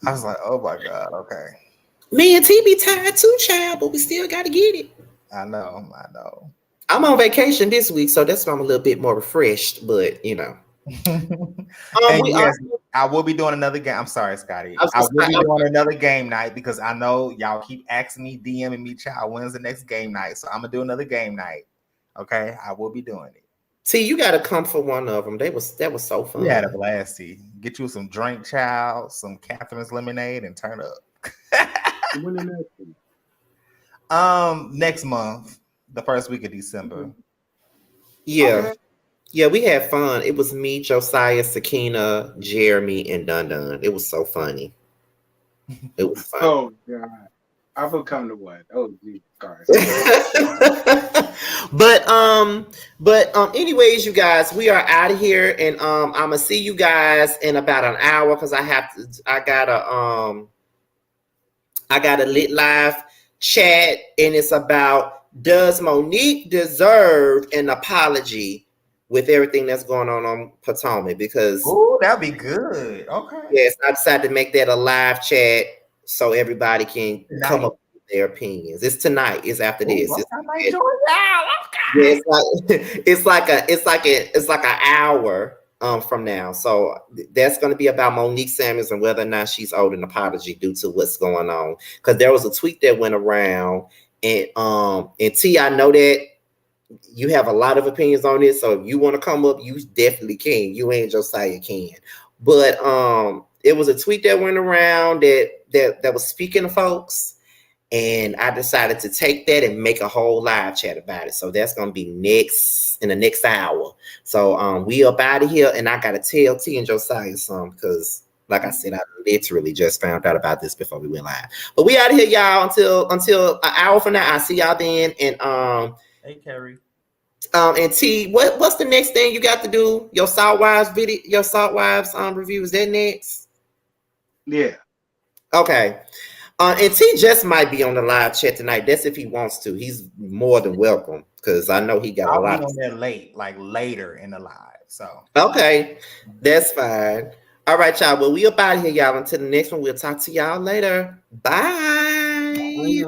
C: was like, oh my God, okay.
D: Me and T be tired too, child, but we still got to get it.
C: I know.
D: I'm on vacation this week, so that's why I'm a little bit more refreshed. But you know,
C: yes, I will be doing another game. I'm sorry, Scotty. I will be doing another game night because I know y'all keep asking me, DMing me, child, when's the next game night? So I'm gonna do another game night. Okay, I will be doing it.
D: T, you gotta come for one of them. That was so fun.
C: We had a blast. T. Get you some drink, child, some Catherine's lemonade, and turn up. Next month, the first week of December.
D: Yeah. Okay. Yeah, we had fun. It was me, Josiah, Sakina, Jeremy, and Dun Dun. It was so funny. It was fun.
B: Oh God. I will come to one. Oh Jesus Christ.
D: but anyways, you guys, we are out of here, and I'm gonna see you guys in about an hour because I got a lit live chat, and it's about, does Monique deserve an apology with everything that's going on Potomac? Because
C: that'd be good. Okay.
D: Yes, I decided to make that a live chat so everybody can come up with their opinions. It's tonight. It's after this. It's like an hour from now. So that's going to be about Monique Samuels and whether or not she's owed an apology due to what's going on. Because there was a tweet that went around, and T, I know that you have a lot of opinions on this, so if you want to come up, you definitely can. You and Josiah can. But it was a tweet that went around that was speaking to folks, and I decided to take that and make a whole live chat about it. So that's gonna be in the next hour. So we up out of here, and I gotta tell T and Josiah some, because like I said, I literally just found out about this before we went live. But we out of here, y'all, until an hour from now. I'll see y'all then. And
C: hey, Carrie.
D: And T, what's the next thing you got to do? Your Salt Wives video, your Salt Wives review, is that next?
B: Yeah.
D: Okay. And T just might be on the live chat tonight. That's if he wants to. He's more than welcome, because I know he got a lot.
C: I'll be on there later in the live. So
D: okay, that's fine. All right, y'all. Well, we up out of here, y'all. Until the next one, we'll talk to y'all later. Bye.